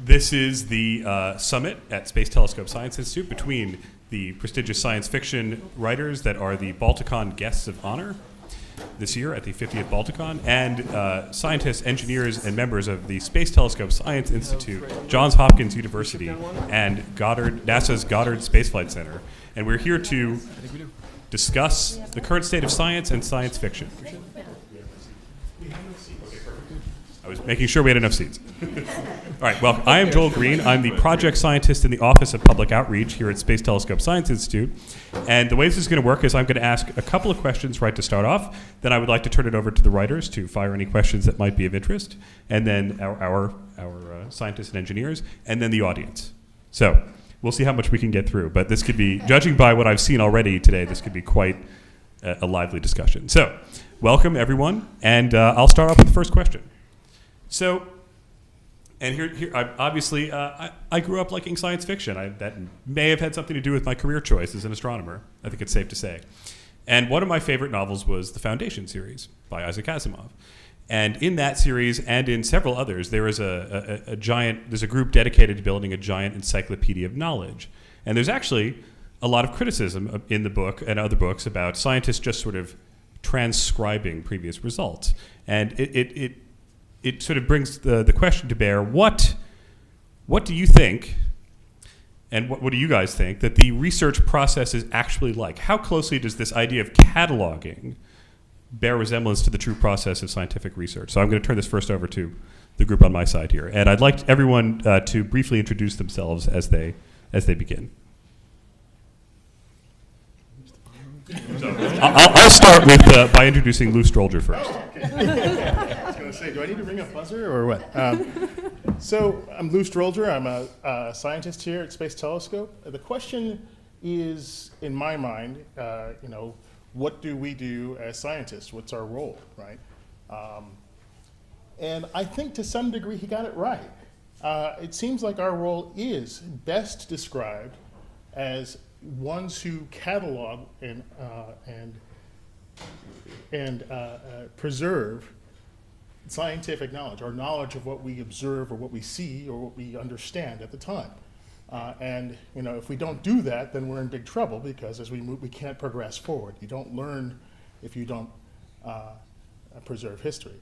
This is the summit at Space Telescope Science Institute between the prestigious science fiction writers that are the Balticon Guests of Honor this year at the 50th Balticon, and scientists, engineers, and members of the Space Telescope Science Institute, Johns Hopkins University, and NASA's Goddard Space Flight Center. And we're here to discuss the current state of science and science fiction. I was making sure we had enough seats. All right, well, I am Joel Green. I'm the project scientist in the Office of Public Outreach here at Space Telescope Science Institute. And the way this is going to work is I'm going to ask a couple of questions right to start off. Then I would like to turn it over to the writers to fire any questions that might be of interest. And then our scientists and engineers, and then the audience. So we'll see how much we can get through. But this could be, judging by what I've seen already today, this could be quite a lively discussion. So welcome, everyone. And I'll start off with the first question. So, and here obviously, I grew up liking science fiction. That may have had something to do with my career choice as an astronomer, I think it's safe to say. And one of my favorite novels was the Foundation series by Isaac Asimov. And in that series, and in several others, there is there's a group dedicated to building a giant encyclopedia of knowledge. And there's actually a lot of criticism in the book and other books about scientists just sort of transcribing previous results. And it sort of brings the question to bear, what do you think, and what do you guys think, that the research process is actually like? How closely does this idea of cataloging bear resemblance to the true process of scientific research? So I'm going to turn this first over to the group on my side here. And I'd like everyone to briefly introduce themselves as they begin. So I'll start with by introducing Lou Strolger first. I was going to say, do I need to ring a buzzer or what? So I'm Lou Strolger. I'm a scientist here at Space Telescope. The question is, in my mind, what do we do as scientists? What's our role, right? And I think to some degree he got it right. It seems like our role is best described as ones who catalog and preserve scientific knowledge, or knowledge of what we observe or what we see or what we understand at the time. And if we don't do that, then we're in big trouble, because as we move, we can't progress forward. You don't learn if you don't preserve history.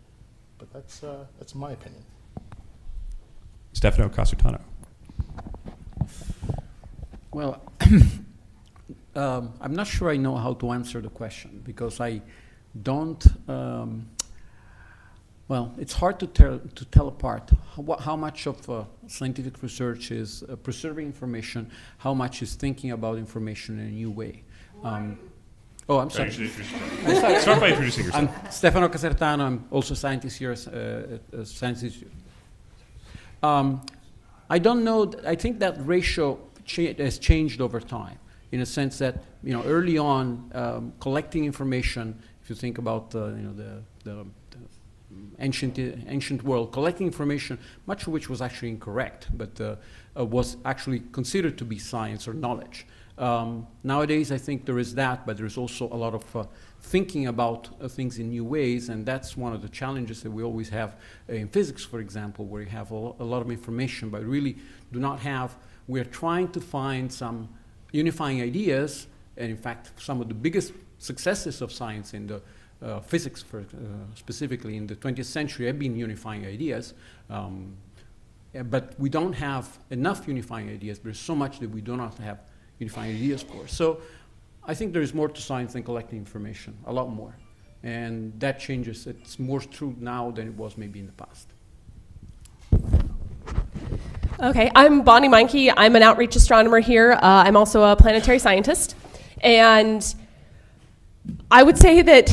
But that's my opinion. Stefano Casutano. Well, I'm not sure I know how to answer the question, because I don't. Well, it's hard to tell apart how much of scientific research is preserving information, how much is thinking about information in a new way. I'm sorry. Start by introducing yourself. I'm Stefano Casertano. I'm also a scientist here at Science Institute. I don't know. I think that ratio has changed over time, in a sense that early on, collecting information. If you think about the ancient world, collecting information, much of which was actually incorrect, but was actually considered to be science or knowledge. Nowadays, I think there is that, but there's also a lot of thinking about things in new ways, and that's one of the challenges that we always have in physics, for example, where you have a lot of information, but really do not have. We're trying to find some unifying ideas, and in fact, some of the biggest successes of science in the physics, specifically in the 20th century, have been unifying ideas. But we don't have enough unifying ideas. There's so much that we do not have unifying ideas for. So I think there is more to science than collecting information, a lot more. And that changes. It's more true now than it was maybe in the past. Okay, I'm Bonnie Meinke. I'm an outreach astronomer here. I'm also a planetary scientist. And I would say that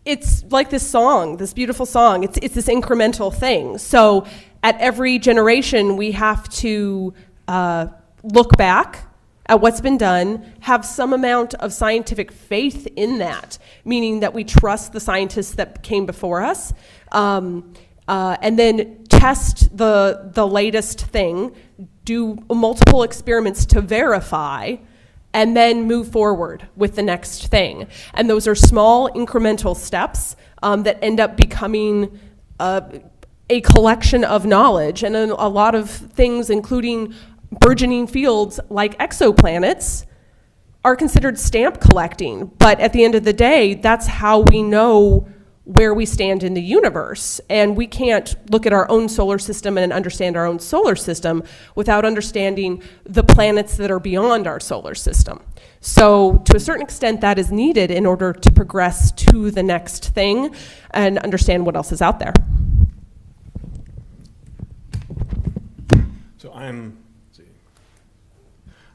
it's like this song, this beautiful song. It's this incremental thing. So at every generation, we have to look back at what's been done, have some amount of scientific faith in that, meaning that we trust the scientists that came before us, and then test the latest thing, do multiple experiments to verify, and then move forward with the next thing. And those are small incremental steps that end up becoming a collection of knowledge, and a lot of things, including burgeoning fields like exoplanets, are considered stamp collecting. But at the end of the day, that's how we know where we stand in the universe. And we can't look at our own solar system and understand our own solar system without understanding the planets that are beyond our solar system. So to a certain extent, that is needed in order to progress to the next thing and understand what else is out there. So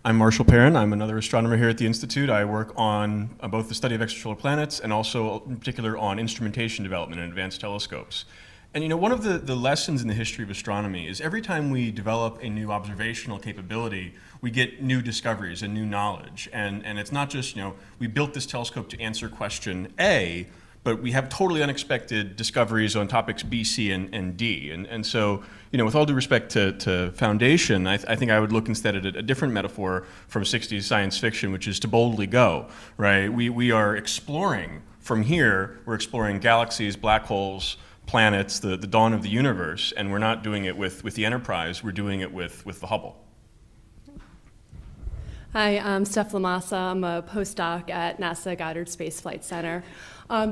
I'm Marshall Perrin. I'm another astronomer here at the Institute. I work on both the study of extrasolar planets and also in particular on instrumentation development and advanced telescopes. And you know, one of the lessons in the history of astronomy is every time we develop a new observational capability, we get new discoveries and new knowledge. And it's not just, you know, we built this telescope to answer question A, but we have totally unexpected discoveries on topics B, C, and D. And so, you know, with all due respect to Foundation, I think I would look instead at a different metaphor from 60s science fiction, which is to boldly go, right? We are exploring from here, we're exploring galaxies, black holes, planets, the dawn of the universe, and we're not doing it with the Enterprise, we're doing it with the Hubble. Hi, I'm Steph Lamassa. I'm a postdoc at NASA Goddard Space Flight Center.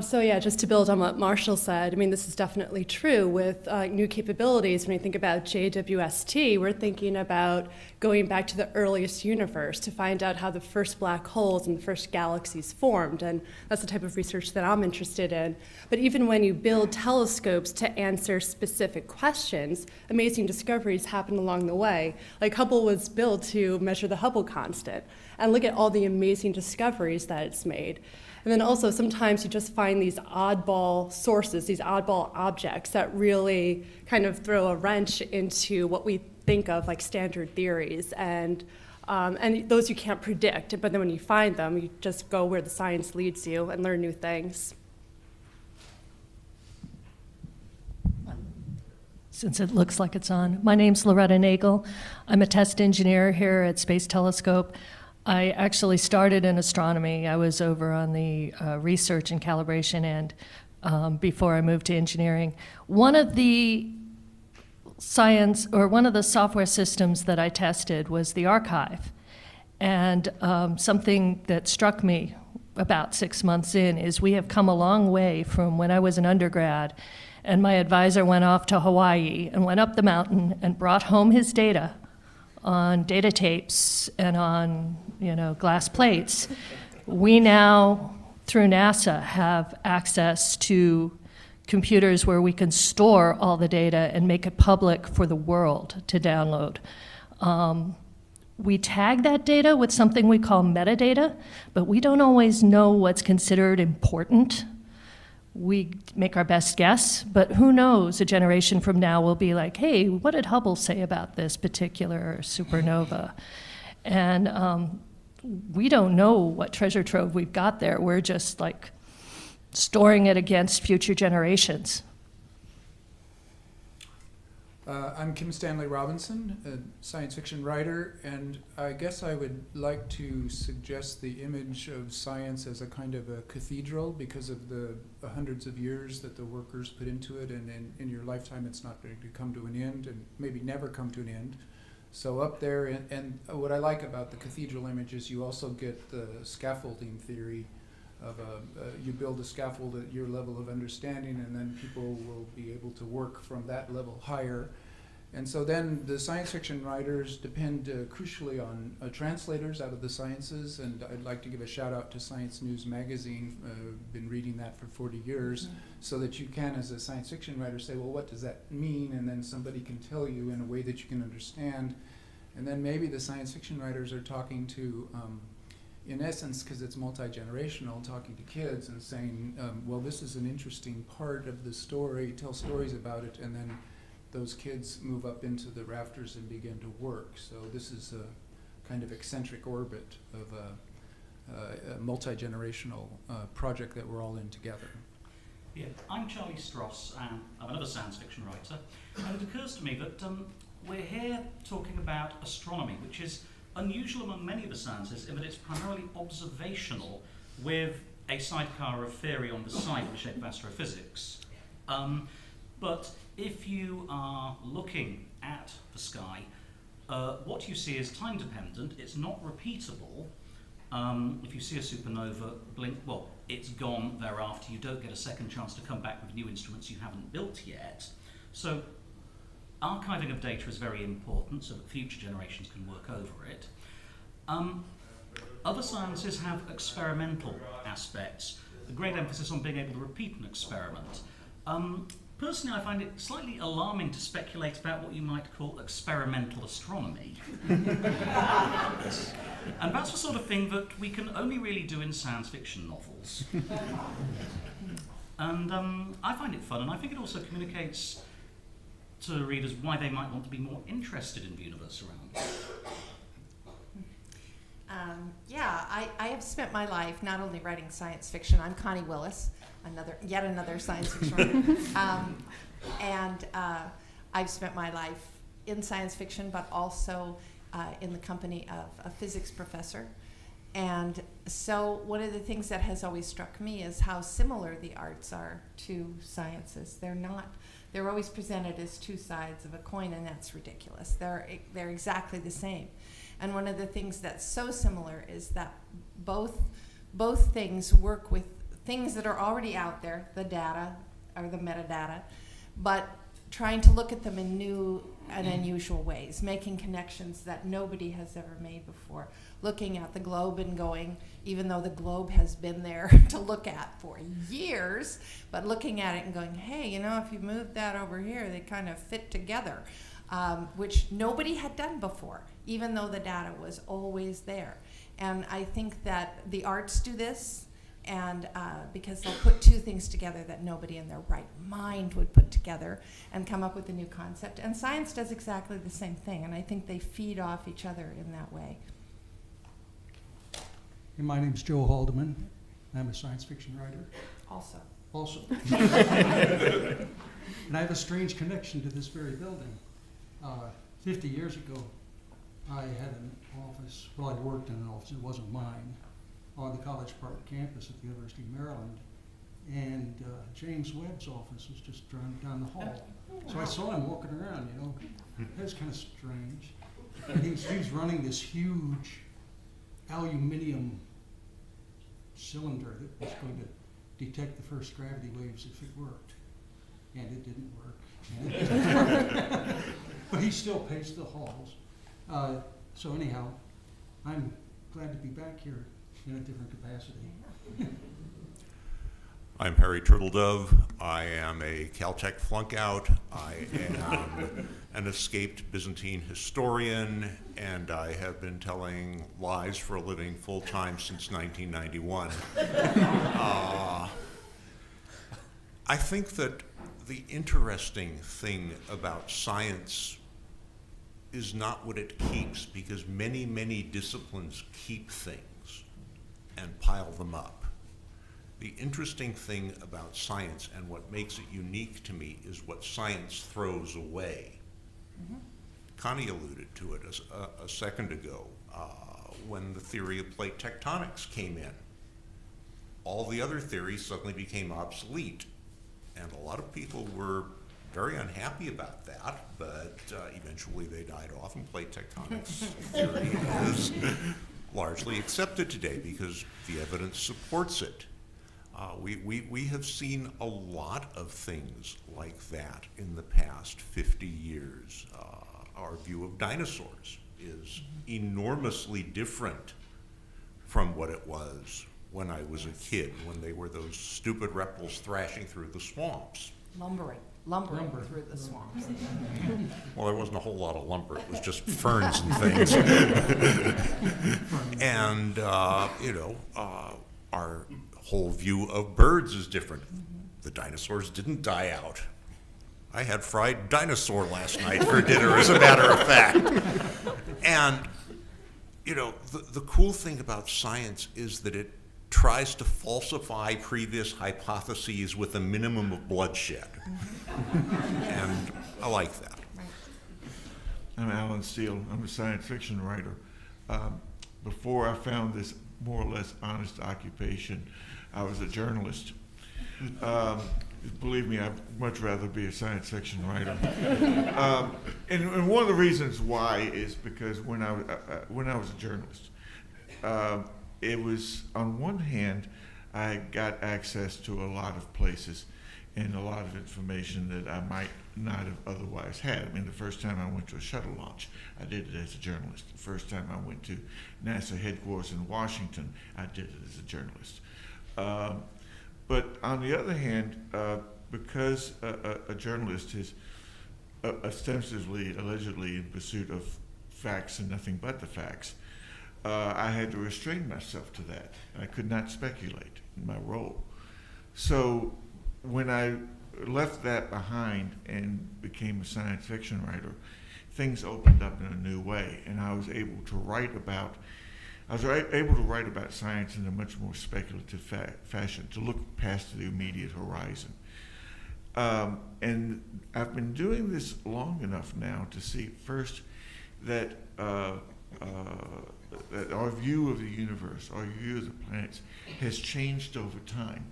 So yeah, just to build on what Marshall said, I mean, this is definitely true with new capabilities. When you think about JWST, we're thinking about going back to the earliest universe to find out how the first black holes and the first galaxies formed, and that's the type of research that I'm interested in. But even when you build telescopes to answer specific questions, amazing discoveries happen along the way. Like Hubble was built to measure the Hubble constant, and look at all the amazing discoveries that it's made. And then also sometimes you just find these oddball sources, these oddball objects that really kind of throw a wrench into what we think of like standard theories. And those you can't predict, but then when you find them, you just go where the science leads you and learn new things. Since it looks like it's on. My name's Loretta Nagel. I'm a test engineer here at Space Telescope. I actually started in astronomy. I was over on the research and calibration end before I moved to engineering. One of the software systems that I tested was the archive. And something that struck me about 6 months in is we have come a long way from when I was an undergrad and my advisor went off to Hawaii and went up the mountain and brought home his data on data tapes and on, you know, glass plates. We now, through NASA, have access to computers where we can store all the data and make it public for the world to download. We tag that data with something we call metadata, but we don't always know what's considered important. We make our best guess, but who knows, a generation from now will be like, hey, what did Hubble say about this particular supernova? And we don't know what treasure trove we've got there. We're just like storing it against future generations. I'm Kim Stanley Robinson, a science fiction writer, and I guess I would like to suggest the image of science as a kind of a cathedral because of the hundreds of years that the workers put into it, and in your lifetime it's not going to come to an end and maybe never come to an end. So up there, and what I like about the cathedral image is you also get the scaffolding theory of you build a scaffold at your level of understanding, and then people will be able to work from that level higher. And so then the science fiction writers depend crucially on translators out of the sciences, and I'd like to give a shout out to Science News Magazine. Been reading that for 40 years, so that you can, as a science fiction writer, say, well, what does that mean? And then somebody can tell you in a way that you can understand. And then maybe the science fiction writers are talking to in essence, because it's multi-generational, talking to kids and saying, well, this is an interesting part of the story, tell stories about it, and then those kids move up into the rafters and begin to work. So this is a kind of eccentric orbit of a multi-generational project that we're all in together. Yeah, I'm Charlie Stross, and I'm another science fiction writer, and it occurs to me that we're here talking about astronomy, which is unusual among many of the sciences in that it's primarily observational with a sidecar of theory on the side in the shape of astrophysics. But if you are looking at the sky, what you see is time dependent, it's not repeatable. If you see a supernova blink, well, it's gone thereafter. You don't get a second chance to come back with new instruments you haven't built yet. So archiving of data is very important so that future generations can work over it. Other sciences have experimental aspects, a great emphasis on being able to repeat an experiment. Personally, I find it slightly alarming to speculate about what you might call experimental astronomy. And that's the sort of thing that we can only really do in science fiction novels. And I find it fun, and I think it also communicates to readers why they might want to be more interested in the universe around them. I have spent my life not only writing science fiction. I'm Connie Willis, yet another science fiction writer. I've spent my life in science fiction, but also in the company of a physics professor. And so one of the things that has always struck me is how similar the arts are to sciences. They're always presented as two sides of a coin, and that's ridiculous. They're exactly the same. And one of the things that's so similar is that both things work with things that are already out there, the data or the metadata, but trying to look at them in new and unusual ways, making connections that nobody has ever made before, looking at the globe and going, even though the globe has been there to look at for years, but looking at it and going, hey, if you move that over here, they kind of fit together, which nobody had done before, even though the data was always there. And I think that the arts do this, and because they'll put two things together that nobody in their right mind would put together and come up with a new concept. And science does exactly the same thing, and I think they feed off each other in that way. Hey, my name's Joe Haldeman. I'm a science fiction writer. Also. And I have a strange connection to this very building. 50 years ago, I had an office, well, I worked in an office, it wasn't mine, on the College Park campus at the University of Maryland. And James Webb's office was just down the hall. So I saw him walking around, That was kind of strange. And he was running this huge aluminum cylinder that was going to detect the first gravity waves if it worked. And it didn't work. But he still paced the halls. So anyhow, I'm glad to be back here in a different capacity. I'm Harry Turtledove. I am a Caltech flunk-out. I am an escaped Byzantine historian, and I have been telling lies for a living full-time since 1991. I think that the interesting thing about science is not what it keeps, because many, many disciplines keep things and pile them up. The interesting thing about science and what makes it unique to me is what science throws away. Mm-hmm. Connie alluded to it a second ago when the theory of plate tectonics came in. All the other theories suddenly became obsolete, and a lot of people were very unhappy about that, but eventually they died off, and plate tectonics theory is largely accepted today because the evidence supports it. We have seen a lot of things like that in the past 50 years. Our view of dinosaurs is enormously different from what it was when I was a kid, when they were those stupid reptiles thrashing through the swamps. Lumbering through the swamps. Well, there wasn't a whole lot of lumber. It was just ferns and things. And, our whole view of birds is different. The dinosaurs didn't die out. I had fried dinosaur last night for dinner, as a matter of fact. And, the cool thing about science is that it tries to falsify previous hypotheses with a minimum of bloodshed. And I like that. I'm Alan Steele. I'm a science fiction writer. Before I found this more or less honest occupation, I was a journalist. Believe me, I'd much rather be a science fiction writer. And one of the reasons why is because when I was a journalist, it was, on one hand, I got access to a lot of places and a lot of information that I might not have otherwise had. I mean, the first time I went to a shuttle launch, I did it as a journalist. The first time I went to NASA headquarters in Washington, I did it as a journalist. But on the other hand, because a journalist is ostensibly, allegedly in pursuit of facts and nothing but the facts, I had to restrain myself to that. I could not speculate in my role. So when I left that behind and became a science fiction writer, things opened up in a new way, and I was able to write about science in a much more speculative fashion, to look past the immediate horizon. And I've been doing this long enough now to see first that that our view of the universe, our view of the planets, has changed over time.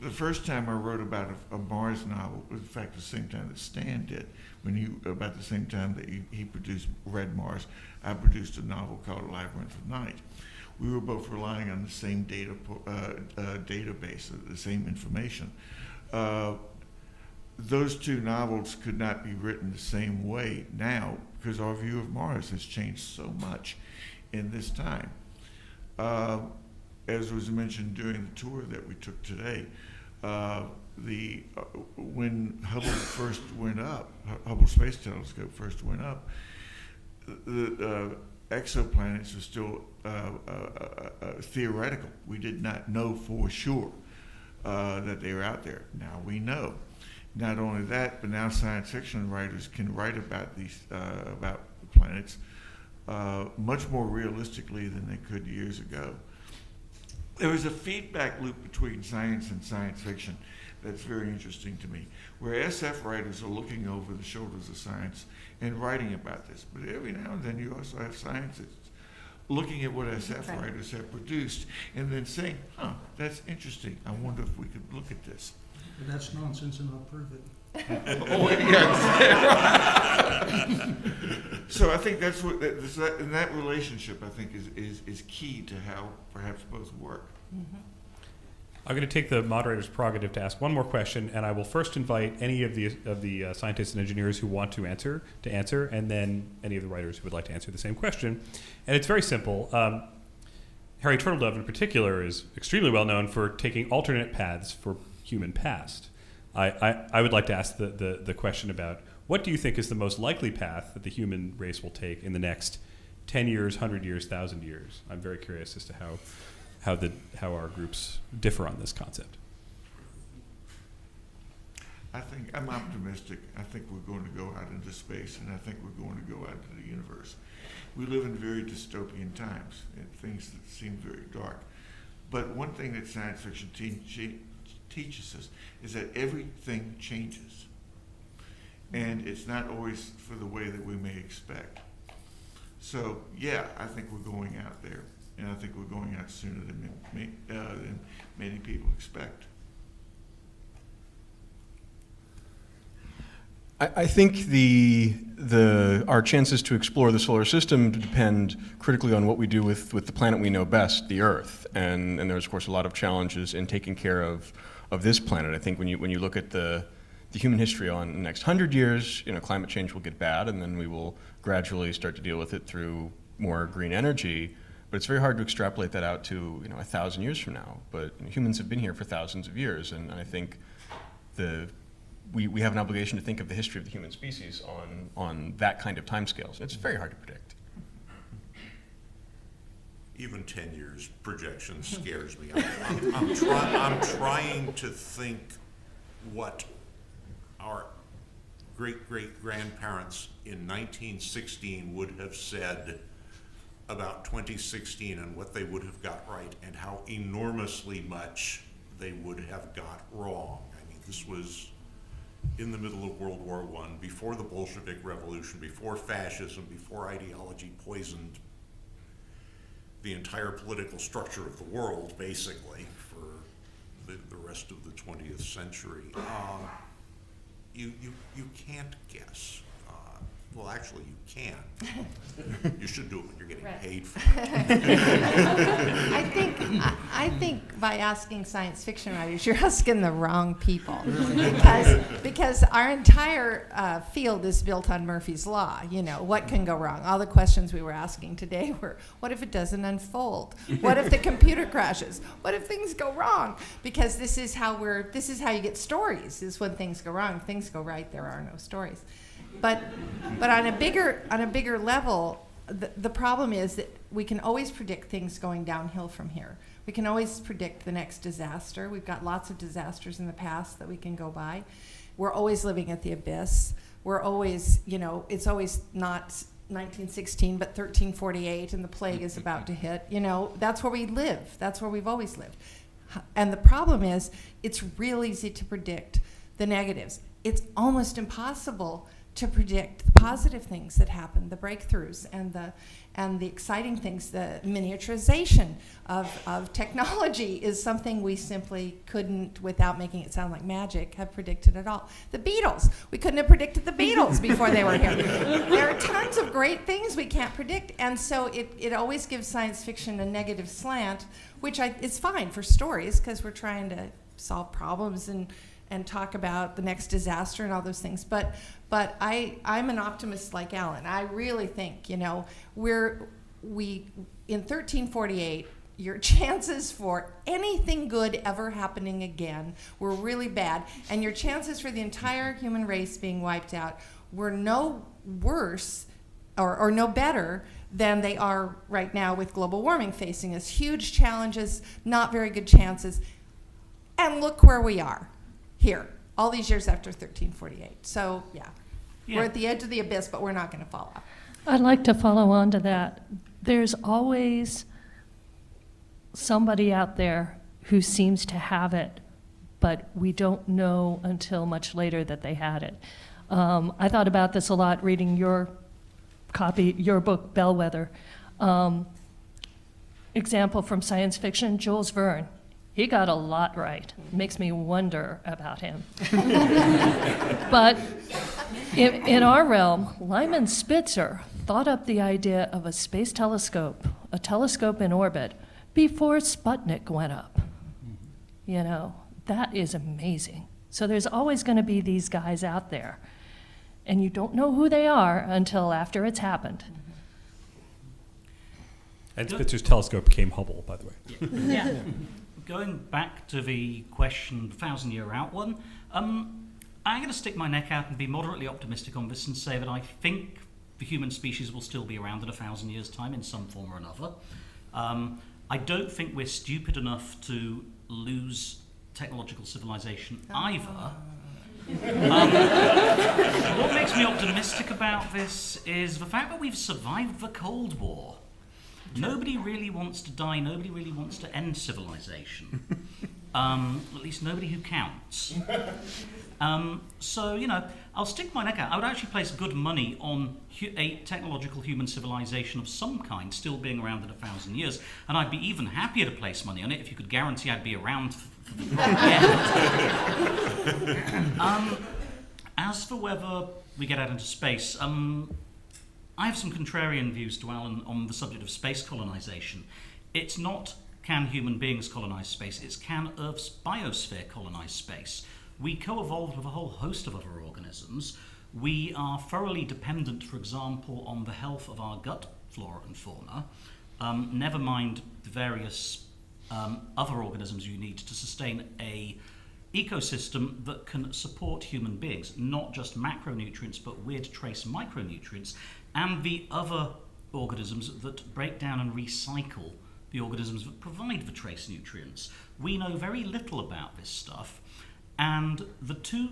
The first time I wrote about a Mars novel was, in fact, the same time that Stan did. About the same time that he produced Red Mars, I produced a novel called Labyrinth of Night. We were both relying on the same database, the same information. Those two novels could not be written the same way now because our view of Mars has changed so much in this time. As was mentioned during the tour that we took today, when Hubble first went up, Hubble Space Telescope first went up, the exoplanets were still theoretical. We did not know for sure that they were out there. Now we know. Not only that, but now science fiction writers can write about these about the planets much more realistically than they could years ago. There is a feedback loop between science and science fiction that's very interesting to me, where SF writers are looking over the shoulders of science and writing about this. But every now and then you also have scientists looking at what SF writers have produced and then saying, that's interesting. I wonder if we could look at this. But that's nonsense, and I'll prove it. Oh, yeah. So I think that's what and that relationship, I think, is key to how perhaps both work. Mm-hmm. I'm going to take the moderator's prerogative to ask one more question, and I will first invite any of the scientists and engineers who want to answer, and then any of the writers who would like to answer the same question. And it's very simple. Harry Turtledove, in particular, is extremely well known for taking alternate paths for human past. I would like to ask the question about what do you think is the most likely path that the human race will take in the next 10 years, 100 years, 1,000 years? I'm very curious as to how our groups differ on this concept. I think I'm optimistic. I think we're going to go out into space, and I think we're going to go out into the universe. We live in very dystopian times, and things that seem very dark. But one thing that science fiction teaches us is that everything changes, and it's not always for the way that we may expect. So yeah, I think we're going out there, and I think we're going out sooner than many people expect. I think our chances to explore the solar system depend critically on what we do with the planet we know best, the Earth, and there's of course a lot of challenges in taking care of this planet. I think when you look at the human history on the next 100 years, climate change will get bad, and then we will gradually start to deal with it through more green energy. But it's very hard to extrapolate that out to 1,000 years from now. But humans have been here for thousands of years, and I think we have an obligation to think of the history of the human species on that kind of timescales. It's very hard to predict. Even 10 years projection scares me. I'm trying to think what our great-great-grandparents in 1916 would have said about 2016 and what they would have got right and how enormously much they would have got wrong. I mean, this was in the middle of World War I, before the Bolshevik Revolution, before fascism, before ideology poisoned the entire political structure of the world, basically, for the rest of the 20th century, you can't guess. Well, actually, you can. You should do it when you're getting paid for it. I think by asking science fiction writers, you're asking the wrong people. Because our entire field is built on Murphy's Law. You know, what can go wrong? All the questions we were asking today were, what if it doesn't unfold? What if the computer crashes? What if things go wrong? Because this is how you get stories, is when things go wrong. If things go right, there are no stories. But on a bigger level, the problem is that we can always predict things going downhill from here. We can always predict the next disaster. We've got lots of disasters in the past that we can go by. We're always living at the abyss. We're always, it's always not 1916, but 1348, and the plague is about to hit. That's where we live. That's where we've always lived. And the problem is, it's real easy to predict the negatives. It's almost impossible to predict the positive things that happen, the breakthroughs and the exciting things. The miniaturization of technology is something we simply couldn't, without making it sound like magic, have predicted at all. The Beatles, we couldn't have predicted the Beatles before they were here. There are tons of great things we can't predict, and so it always gives science fiction a negative slant, which is fine for stories, because we're trying to solve problems and talk about the next disaster and all those things. But I'm an optimist like Alan. I really think, in 1348, your chances for anything good ever happening again were really bad, and your chances for the entire human race being wiped out were no worse or no better than they are right now, with global warming facing us. Huge challenges, not very good chances. And look where we are here, all these years after 1348. So, yeah, we're at the edge of the abyss, but we're not going to fall off. I'd like to follow on to that. There's always somebody out there who seems to have it, but we don't know until much later that they had it. I thought about this a lot reading your book, Bellwether. Example from science fiction, Jules Verne. He got a lot right. Makes me wonder about him. But in our realm, Lyman Spitzer thought up the idea of a space telescope, a telescope in orbit, before Sputnik went up. That is amazing. So there's always going to be these guys out there, and you don't know who they are until after it's happened. And Spitzer's telescope became Hubble, by the way. Yeah. Going back to the question, the 1,000-year out one, I'm going to stick my neck out and be moderately optimistic on this and say that I think the human species will still be around in 1,000 years' time in some form or another. I don't think we're stupid enough to lose technological civilization either. What makes me optimistic about this is the fact that we've survived the Cold War. Nobody really wants to die. Nobody really wants to end civilization. At least nobody who counts. So, I'll stick my neck out. I would actually place good money on a technological human civilization of some kind still being around in 1,000 years. And I'd be even happier to place money on it if you could guarantee I'd be around for the end. As for whether we get out into space, I have some contrarian views to Alan on the subject of space colonization. It's not can human beings colonize space, it's can Earth's biosphere colonize space. We co-evolved with a whole host of other organisms. We are thoroughly dependent, for example, on the health of our gut flora and fauna, never mind the various other organisms you need to sustain a ecosystem that can support human beings, not just macronutrients, but weird trace micronutrients, and the other organisms that break down and recycle the organisms that provide the trace nutrients. We know very little about this stuff, and the two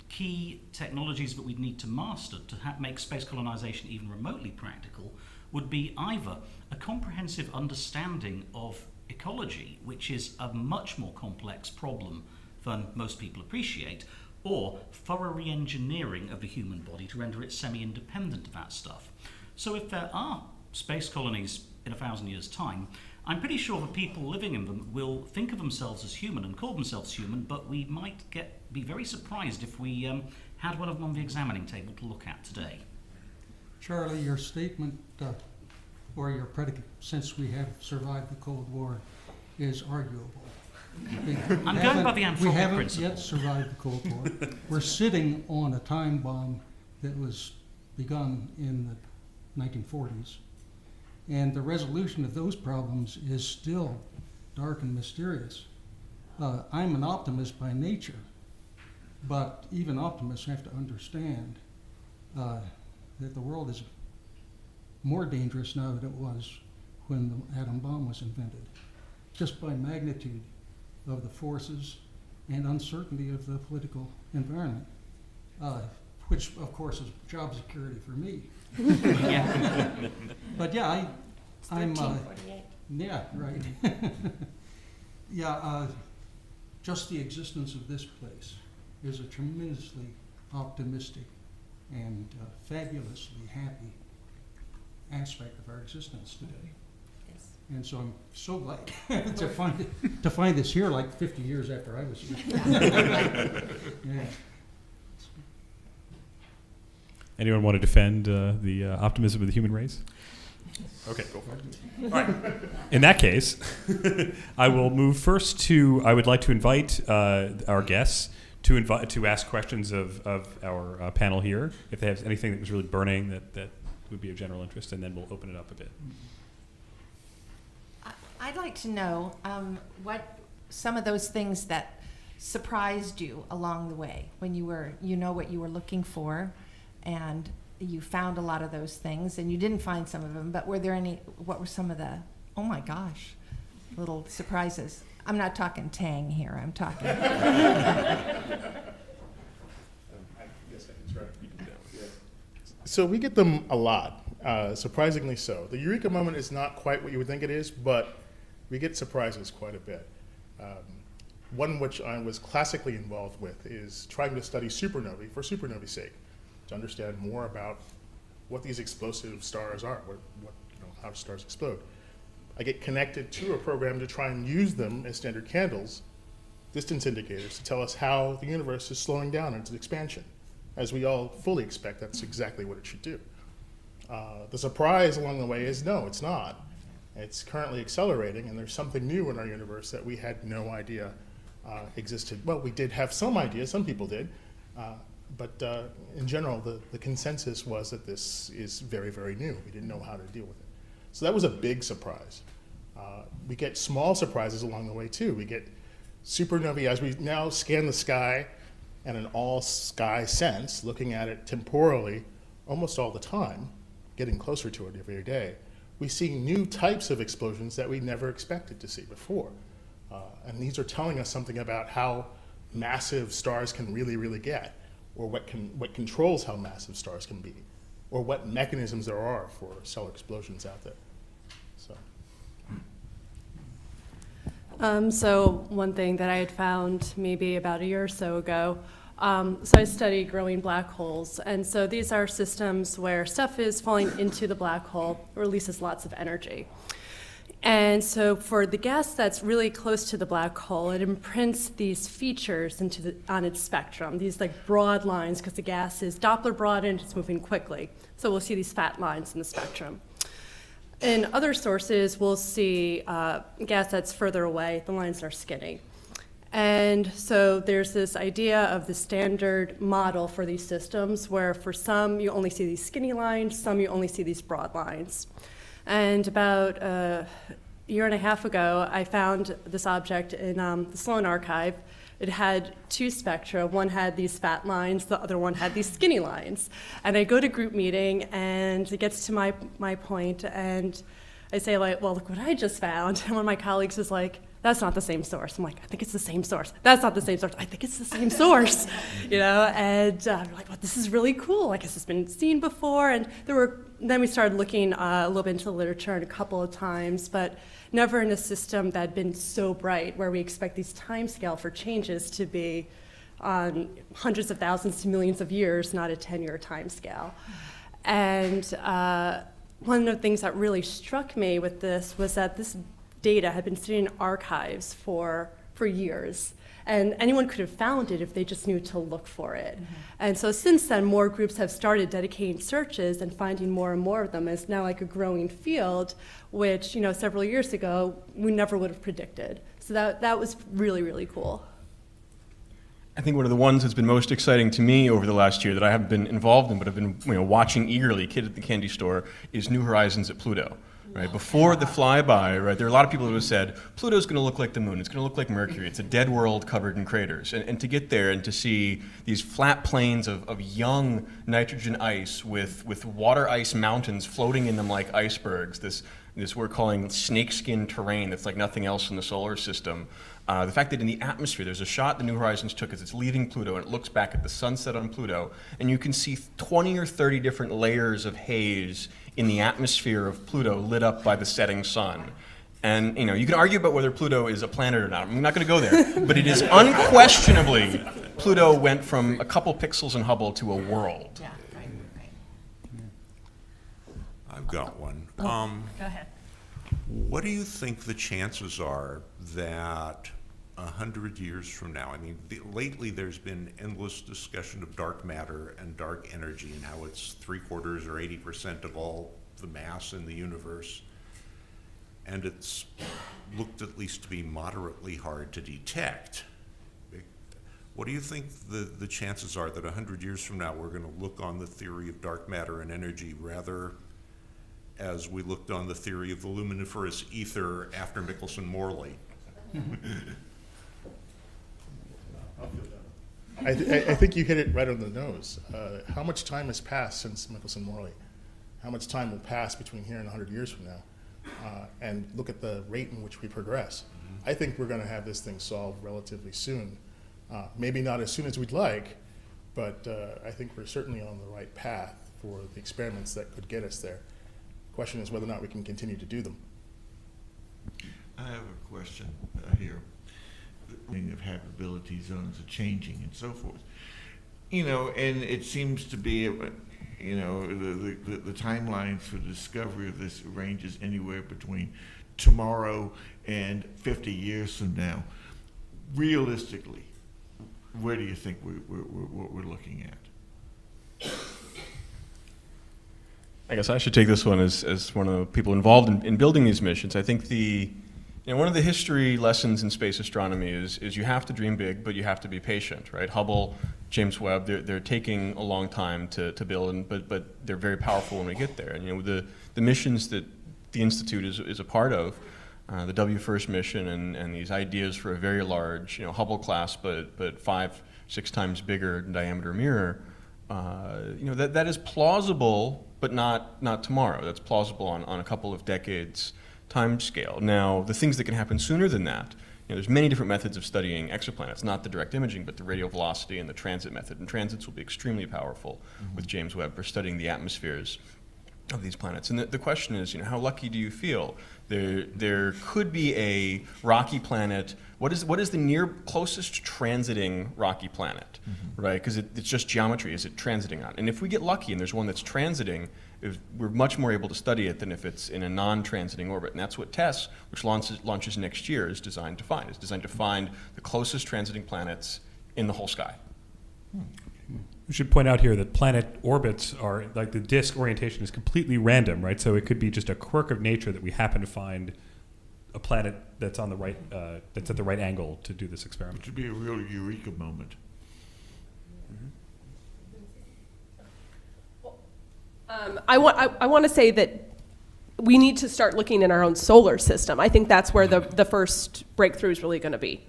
key technologies that we'd need to master to make space colonization even remotely practical would be either a comprehensive understanding of ecology, which is a much more complex problem than most people appreciate, or thorough re-engineering of the human body to render it semi-independent of that stuff. So if there are space colonies in 1,000 years' time, I'm pretty sure the people living in them will think of themselves as human and call themselves human, but we might be very surprised if we had one of them on the examining table to look at today. Charlie, your statement, or your predicate, since we have survived the Cold War, is arguable. I'm going by the anthropic We haven't principle. yet survived the Cold War. We're sitting on a time bomb that was begun in the 1940s. And the resolution of those problems is still dark and mysterious. I'm an optimist by nature, but even optimists have to understand that the world is more dangerous now than it was when the atom bomb was invented, just by magnitude of the forces and uncertainty of the political environment, which of course is job security for me. But yeah, I'm yeah, right. Yeah, just the existence of this place is a tremendously optimistic and fabulously happy aspect of our existence today. Yes. And so I'm so glad to find this here like 50 years after I was here. Yeah. Anyone want to defend the optimism of the human race? Okay, go for it. All right. In that case, I will move first to. I would like to invite our guests to ask questions of our panel here, if they have anything that was really burning that would be of general interest, and then we'll open it up a bit. I'd like to know what some of those things that surprised you along the way when you know what you were looking for, and you found a lot of those things, and you didn't find some of them, but what were some of the, oh my gosh, little surprises? I'm not talking tang here, I'm talking. So we get them a lot, surprisingly so. The eureka moment is not quite what you would think it is, but we get surprises quite a bit. One which I was classically involved with is trying to study supernovae for supernovae's sake, to understand more about what these explosive stars are, how stars explode. I get connected to a program to try and use them as standard candles, distance indicators, to tell us how the universe is slowing down in its expansion. As we all fully expect, that's exactly what it should do. The surprise along the way is no, it's not. It's currently accelerating, and there's something new in our universe that we had no idea existed. Well, we did have some idea, some people did, but in general, the consensus was that this is very, very new. We didn't know how to deal with it. So that was a big surprise. We get small surprises along the way, too. We get supernovae as we now scan the sky in an all-sky sense, looking at it temporally almost all the time, getting closer to it every day. We see new types of explosions that we never expected to see before. And these are telling us something about how massive stars can really, really get, or what controls how massive stars can be, or what mechanisms there are for stellar explosions out there. So one thing that I had found maybe about a year or so ago, so I study growing black holes, and so these are systems where stuff is falling into the black hole, releases lots of energy. And so for the gas that's really close to the black hole, it imprints these features on its spectrum, these like broad lines, because the gas is Doppler broadened, it's moving quickly. So we'll see these fat lines in the spectrum. In other sources, we'll see gas that's further away, the lines are skinny. And so there's this idea of the standard model for these systems, where for some you only see these skinny lines, some you only see these broad lines. And about a year and a half ago, I found this object in the Sloan archive. It had two spectra. One had these fat lines, the other one had these skinny lines. And I go to group meeting, and it gets to my point, and I say, like, well, look what I just found. And one of my colleagues is like, that's not the same source. I'm like, I think it's the same source. That's not the same source. I think it's the same source, And I'm like, well, this is really cool. I guess it's been seen before. And then we started looking a little bit into the literature a couple of times, but never in a system that had been so bright, where we expect these timescale for changes to be on hundreds of thousands to millions of years, not a 10-year timescale. And one of the things that really struck me with this was that this data had been sitting in archives for years. And anyone could have found it if they just knew to look for it. And so since then, more groups have started dedicating searches and finding more and more of them. It's now like a growing field, which, you know, several years ago, we never would have predicted. So that was really, really cool. I think one of the ones that's been most exciting to me over the last year that I haven't been involved in, but have been watching eagerly, kid at the candy store, is New Horizons at Pluto. Right? Before the flyby, right, there are a lot of people who have said, Pluto's going to look like the moon, it's going to look like Mercury, it's a dead world covered in craters. And to get there and to see these flat plains of young nitrogen ice with water ice mountains floating in them like icebergs, this we're calling snakeskin terrain that's like nothing else in the solar system. The fact that in the atmosphere, there's a shot the New Horizons took as it's leaving Pluto, and it looks back at the sunset on Pluto, and you can see 20 or 30 different layers of haze in the atmosphere of Pluto lit up by the setting sun. And you can argue about whether Pluto is a planet or not. I'm not going to go there. But it is unquestionably, Pluto went from a couple pixels in Hubble to a world. Yeah, right. I've got one. Go ahead. What do you think the chances are that 100 years from now, I mean, lately there's been endless discussion of dark matter and dark energy and how it's 3/4 or 80% of all the mass in the universe. And it's looked at least to be moderately hard to detect. What do you think the chances are that 100 years from now we're going to look on the theory of dark matter and energy rather as we looked on the theory of the luminiferous ether after Michelson-Morley? I think you hit it right on the nose. How much time has passed since Michelson-Morley? How much time will pass between here and 100 years from now? And look at the rate in which we progress. I think we're going to have this thing solved relatively soon. Maybe not as soon as we'd like, but I think we're certainly on the right path for the experiments that could get us there. The question is whether or not we can continue to do them. I have a question here. The thing of habitability zones are changing and so forth. And it seems to be, the timelines for the discovery of this ranges anywhere between tomorrow and 50 years from now. Realistically, where do you think we're looking at? I guess I should take this one as one of the people involved in building these missions. I think one of the history lessons in space astronomy is you have to dream big, but you have to be patient, right? Hubble, James Webb, they're taking a long time to build, but they're very powerful when we get there. And the missions that the Institute is a part of, the W-FIRST mission and these ideas for a very large, Hubble class, but 5-6 times bigger diameter mirror, that is plausible, but not tomorrow. That's plausible on a couple of decades time scale. Now, the things that can happen sooner than that, there's many different methods of studying exoplanets, not the direct imaging, but the radial velocity and the transit method. And transits will be extremely powerful with James Webb for studying the atmospheres of these planets. And the question is, how lucky do you feel? There could be a rocky planet. What is the closest transiting rocky planet, right? Because it's just geometry. Is it transiting on? And if we get lucky and there's one that's transiting, we're much more able to study it than if it's in a non-transiting orbit. And that's what TESS, which launches next year, is designed to find. It's designed to find the closest transiting planets in the whole sky. We should point out here that planet orbits are, like, the disk orientation is completely random, right? So it could be just a quirk of nature that we happen to find a planet that's on the right, that's at the right angle to do this experiment. It would be a real eureka moment. I want to say that we need to start looking in our own solar system. I think that's where the first breakthrough is really going to be.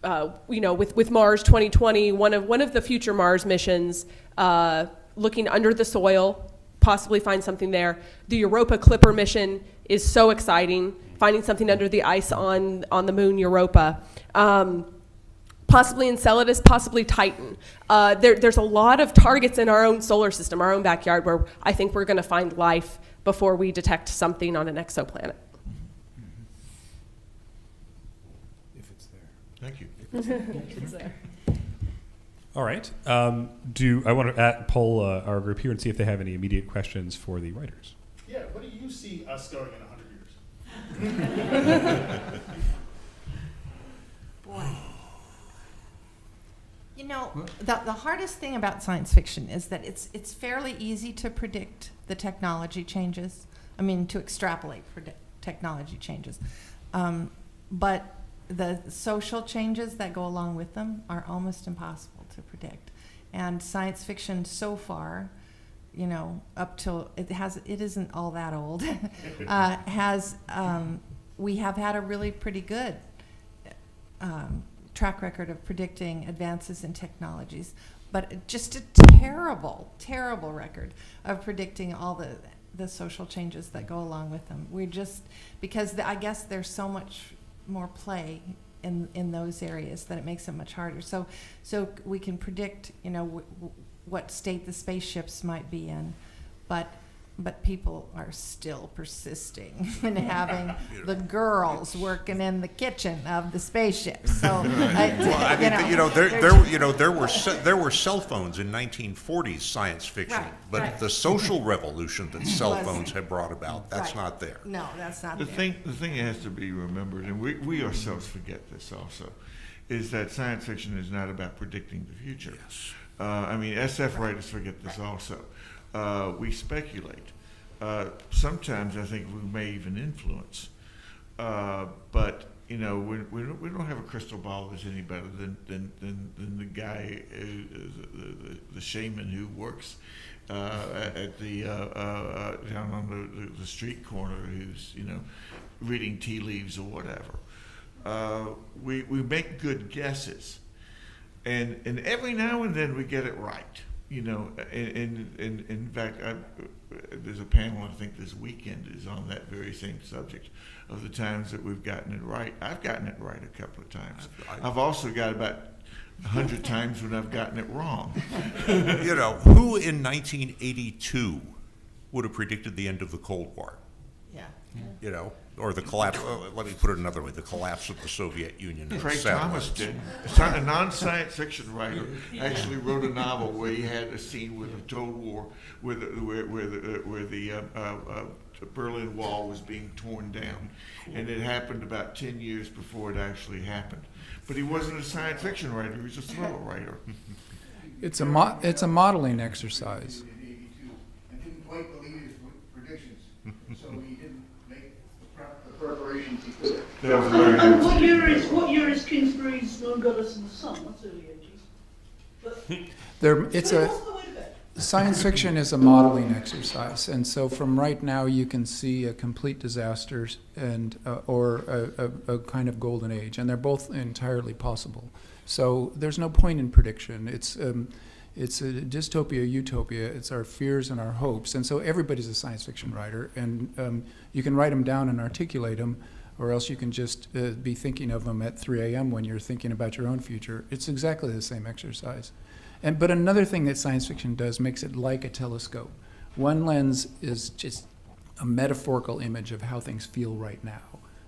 With Mars 2020, one of the future Mars missions, looking under the soil, possibly find something there. The Europa Clipper mission is so exciting, finding something under the ice on the moon Europa. Possibly Enceladus, possibly Titan. There's a lot of targets in our own solar system, our own backyard, where I think we're going to find life before we detect something on an exoplanet. If it's there. Thank you. It's there. All right. I want to poll our group here and see if they have any immediate questions for the writers. Yeah, what do you see us going in 100 years? Boy. You know, the hardest thing about science fiction is that it's fairly easy to predict the technology changes. I mean, to extrapolate technology changes. But the social changes that go along with them are almost impossible to predict. And science fiction so far, you know, up till it isn't all that old, we have had a really pretty good track record of predicting advances in technologies, but just a terrible, terrible record of predicting all the social changes that go along with them. We're just, because I guess there's so much more play in those areas that it makes it much harder. So we can predict, you know, what state the spaceships might be in, but people are still persisting in having the girls working in the kitchen of the spaceship. So, there were cell phones in 1940s science fiction, but the social revolution that cell phones have brought about, that's not there. No, that's not The there. thing that has to be remembered, and we ourselves forget this also, is that science fiction is not about predicting the future. Yes. I mean, SF writers forget this also. We speculate. Sometimes I think we may even influence. But, you know, we don't have a crystal ball that's any better than the guy, the shaman who works at the down on the street corner, who's, you know, reading tea leaves or whatever. We make good guesses. And every now and then we get it right, you know. In fact, there's a panel, I think this weekend, is on that very same subject of the times that we've gotten it right. I've gotten it right a couple of times. I've also got about 100 times when I've gotten it wrong. You know, who in 1982 would have predicted the end of the Cold War? Yeah. You know, or the collapse, let me put it another way, the collapse of the Soviet Union. Craig Thomas did. A non-science fiction writer actually wrote a novel where he had a scene with the Cold War, where the Berlin Wall was being torn down, and it happened about 10 years before it actually happened. But he wasn't a science fiction writer; he was a thriller writer. It's a modeling exercise. And didn't quite believe his predictions, so he didn't make the preparations he could. And what year is Kingsbury's Moon Goddess and the Sun? That's early 80s. But Science fiction is a modeling exercise, and so from right now you can see a complete disaster and or a kind of golden age, and they're both entirely possible. So there's no point in prediction. It's a dystopia, utopia. It's our fears and our hopes, and so everybody's a science fiction writer, and you can write them down and articulate them, or else you can just be thinking of them at 3 a.m. when you're thinking about your own future. It's exactly the same exercise. But another thing that science fiction does makes it like a telescope. One lens is just a metaphorical image of how things feel right now.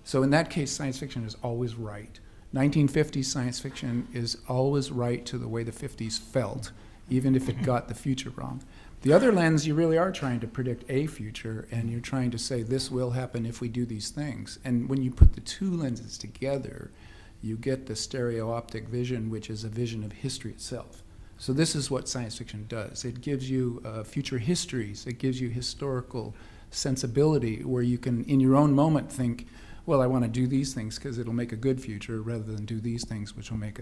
So in that case, science fiction is always right. 1950s science fiction is always right to the way the 50s felt, even if it got the future wrong. The other lens, you really are trying to predict a future, and you're trying to say this will happen if we do these things. And when you put the two lenses together, you get the stereooptic vision, which is a vision of history itself. So this is what science fiction does. It gives you future histories. It gives you historical sensibility where you can, in your own moment, think, well, I want to do these things because it'll make a good future rather than do these things which will make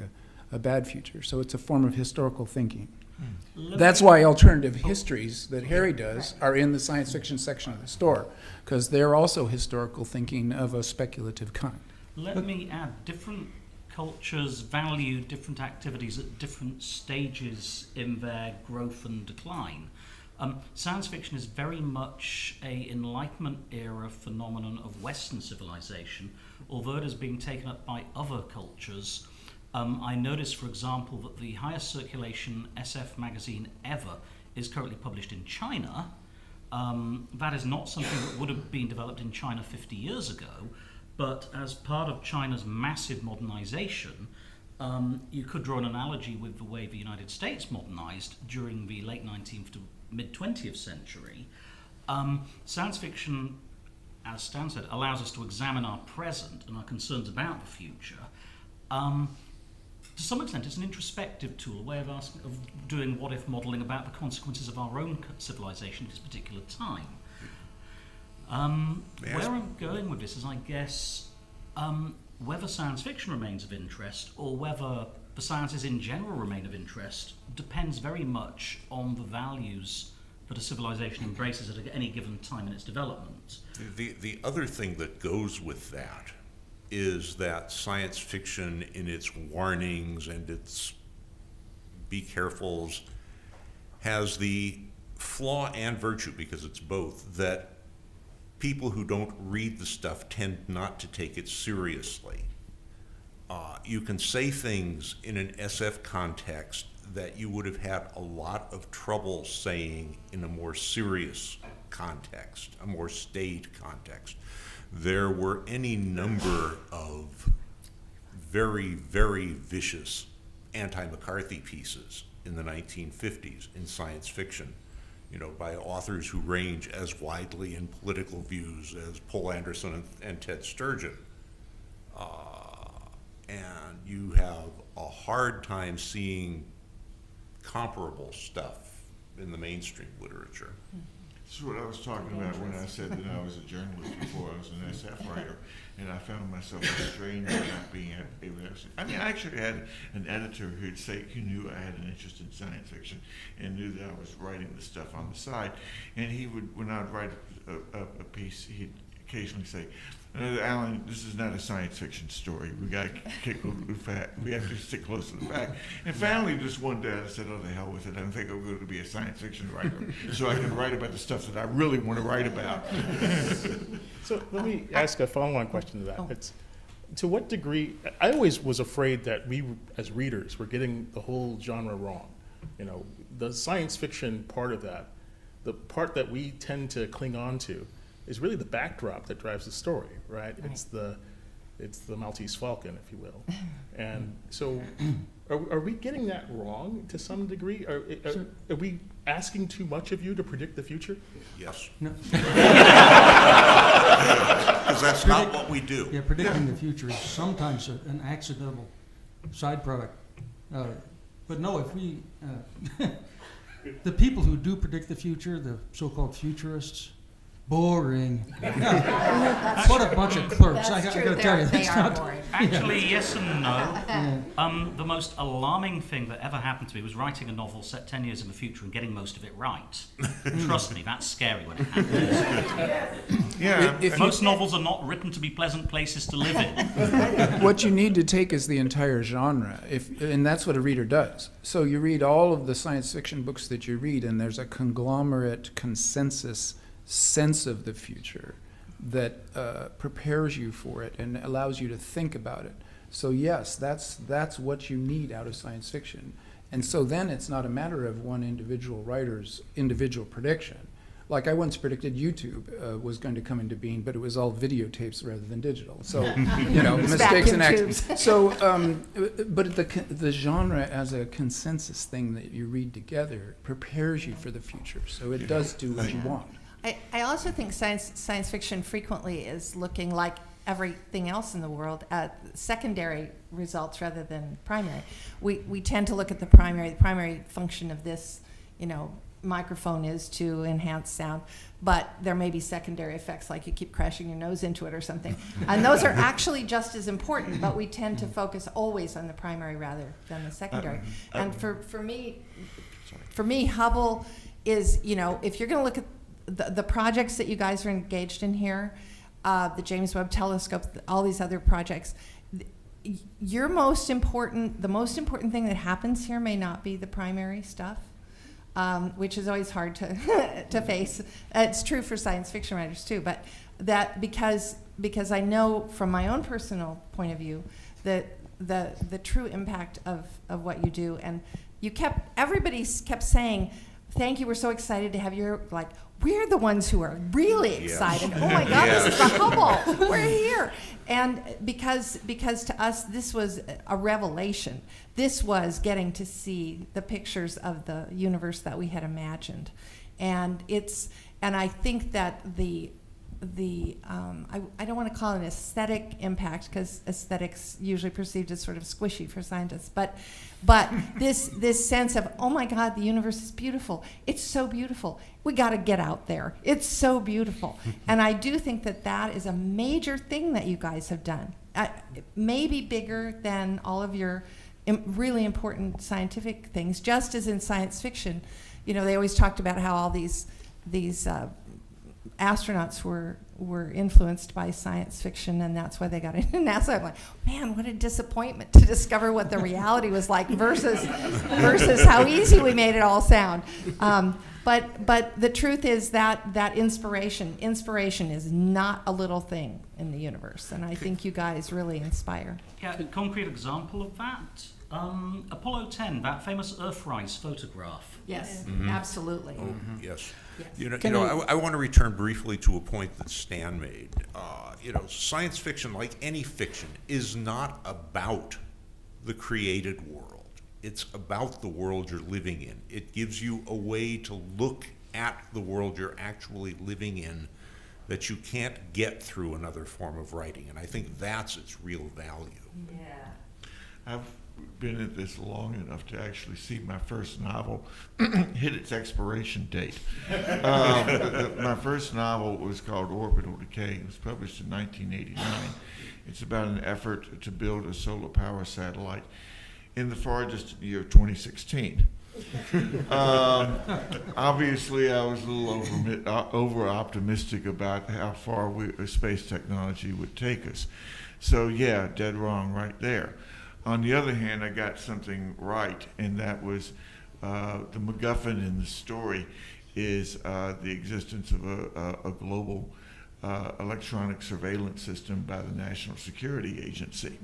a bad future. So it's a form of historical thinking. That's why alternative histories that Harry does are in the science fiction section of the store, because they're also historical thinking of a speculative kind. Let me add, different cultures value different activities at different stages in their growth and decline. Science fiction is very much an Enlightenment era phenomenon of Western civilization, although it is being taken up by other cultures. I noticed, for example, that the highest circulation SF magazine ever is currently published in China. That is not something that would have been developed in China 50 years ago. But as part of China's massive modernization, you could draw an analogy with the way the United States modernized during the late 19th to mid-20th century. Science fiction as Stan said, allows us to examine our present and our concerns about the future. To some extent, it's an introspective tool, a way of doing what-if modelling about the consequences of our own civilization at this particular time. Where I'm going with this is, I guess, whether science fiction remains of interest or whether the sciences in general remain of interest depends very much on the values that a civilization embraces at any given time in its development. The other thing that goes with that is that science fiction, in its warnings and its be carefuls, has the flaw and virtue, because it's both, that people who don't read the stuff tend not to take it seriously. You can say things in an SF context that you would have had a lot of trouble saying in a more serious context, a more staid context. There were any number of very, very vicious anti-McCarthy pieces in the 1950s in science fiction, you know, by authors who range as widely in political views as Poul Anderson and Ted Sturgeon. And you have a hard time seeing comparable stuff in the mainstream literature. This is what I was talking about when I said that I was a journalist before I was an SF writer, and I found myself restrained by not being able to. I mean, I actually had an editor who'd say he knew I had an interest in science fiction and knew that I was writing the stuff on the side, and he would, when I would write a piece, he'd occasionally say, "Alan, this is not a science fiction story. We got to kick the fact. We have to stick close to the fact." And finally, just one day, I said, "Oh, the hell with it. I don't think I'm going to be a science fiction writer, so I can write about the stuff that I really want to write about." So let me ask a follow-on question to that. It's, to what degree, I always was afraid that we, as readers, were getting the whole genre wrong. You know, the science fiction part of that, the part that we tend to cling on to, is really the backdrop that drives the story, right? It's the Maltese Falcon, if you will. And so are we getting that wrong to some degree? Are we asking too much of you to predict the future? Yes. No. Because that's not what we do. Yeah, predicting the future is sometimes an accidental side product. But no, if we, the people who do predict the future, the so-called futurists, boring. What a bunch of clerks. I gotta tell you, that's not boring. Actually, yes and no. The most alarming thing that ever happened to me was writing a novel set 10 years in the future and getting most of it right. Trust me, that's scary when it happens. Yeah. Most novels are not written to be pleasant places to live in. What you need to take is the entire genre, and that's what a reader does. So you read all of the science fiction books that you read, and there's a conglomerate consensus sense of the future that prepares you for it and allows you to think about it. So yes, that's what you need out of science fiction. And so then it's not a matter of one individual writer's individual prediction. Like I once predicted YouTube was going to come into being, but it was all videotapes rather than digital. So, you know, mistakes and accidents. So, but the genre as a consensus thing that you read together prepares you for the future. So it does do what you want. I also think science fiction frequently is looking, like everything else in the world, at secondary results rather than primary. We tend to look at the primary function of this, you know, microphone is to enhance sound, but there may be secondary effects like you keep crashing your nose into it or something. And those are actually just as important, but we tend to focus always on the primary rather than the secondary. And for me, Hubble is, you know, if you're going to look at the projects that you guys are engaged in here, the James Webb Telescope, all these other projects, the most important thing that happens here may not be the primary stuff, which is always hard to face. It's true for science fiction writers too, but that because I know from my own personal point of view that the true impact of what you do, and everybody kept saying, "Thank you, we're so excited to have you." Like, we're the ones who are really excited. Yes. Oh my God, yes. This is the Hubble. We're here. And because to us, this was a revelation. This was getting to see the pictures of the universe that we had imagined. And I think that I don't want to call it an aesthetic impact, because aesthetics usually perceived as sort of squishy for scientists, but this sense of, oh my God, the universe is beautiful. It's so beautiful. We got to get out there. It's so beautiful. And I do think that that is a major thing that you guys have done. Maybe bigger than all of your really important scientific things. Just as in science fiction, you know, they always talked about how all these astronauts were influenced by science fiction, and that's why they got into NASA. I'm like, man, what a disappointment to discover what the reality was like versus how easy we made it all sound. But the truth is that inspiration is not a little thing in the universe, and I think you guys really inspire. Yeah, a concrete example of that, Apollo 10, that famous Earthrise photograph. Yes, Mm-hmm. absolutely. Oh, yes. Yes. I want to return briefly to a point that Stan made. Science fiction, like any fiction, is not about the created world. It's about the world you're living in. It gives you a way to look at the world you're actually living in that you can't get through another form of writing, and I think that's its real value. Yeah. I've been at this long enough to actually see my first novel hit its expiration date. My first novel was called Orbital Decay. It was published in 1989. It's about an effort to build a solar power satellite in the far distant year of 2016. Obviously, I was a little over optimistic about how far space technology would take us. So yeah, dead wrong right there. On the other hand, I got something right, and that was the MacGuffin in the story is the existence of a global electronic surveillance system by the National Security Agency.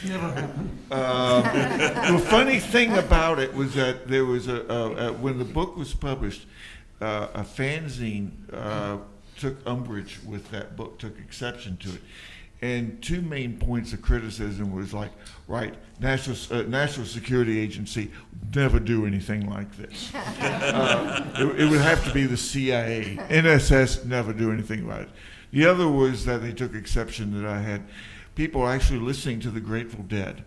Never happened. The funny thing about it was that there was when the book was published, a fanzine took umbrage with that book, took exception to it. And two main points of criticism was like, right, National Security Agency would never do anything like this. It would have to be the CIA. NSS never do anything like it. The other was that they took exception that I had people actually listening to the Grateful Dead.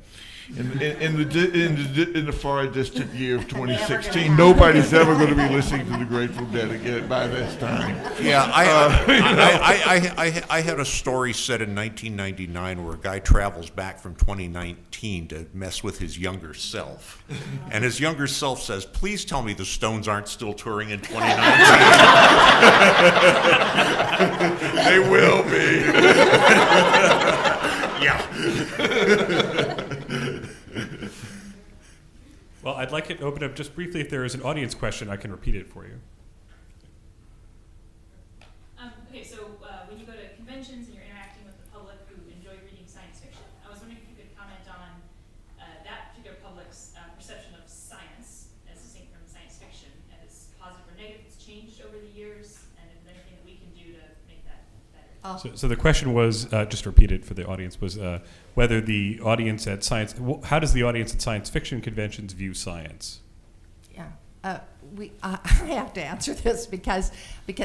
In the far distant year of 2016, nobody's ever going to be listening to the Grateful Dead again by this time. Yeah, I had a story set in 1999 where a guy travels back from 2019 to mess with his younger self. And his younger self says, please tell me the Stones aren't still touring in 2019. They will be. Yeah. Well, I'd like it to open up just briefly. If there is an audience question, I can repeat it for you. Okay, so when you go to conventions and you're interacting with the public who enjoy reading science fiction, I was wondering if you could comment on that particular public's perception of science as distinct from science fiction, as positive or negative. It's changed over the years, and if there's anything that we can do to make that better. So the question was, just to repeat it for the audience, was whether the audience at science, how does the audience at science fiction conventions view science? Yeah, I have to answer this because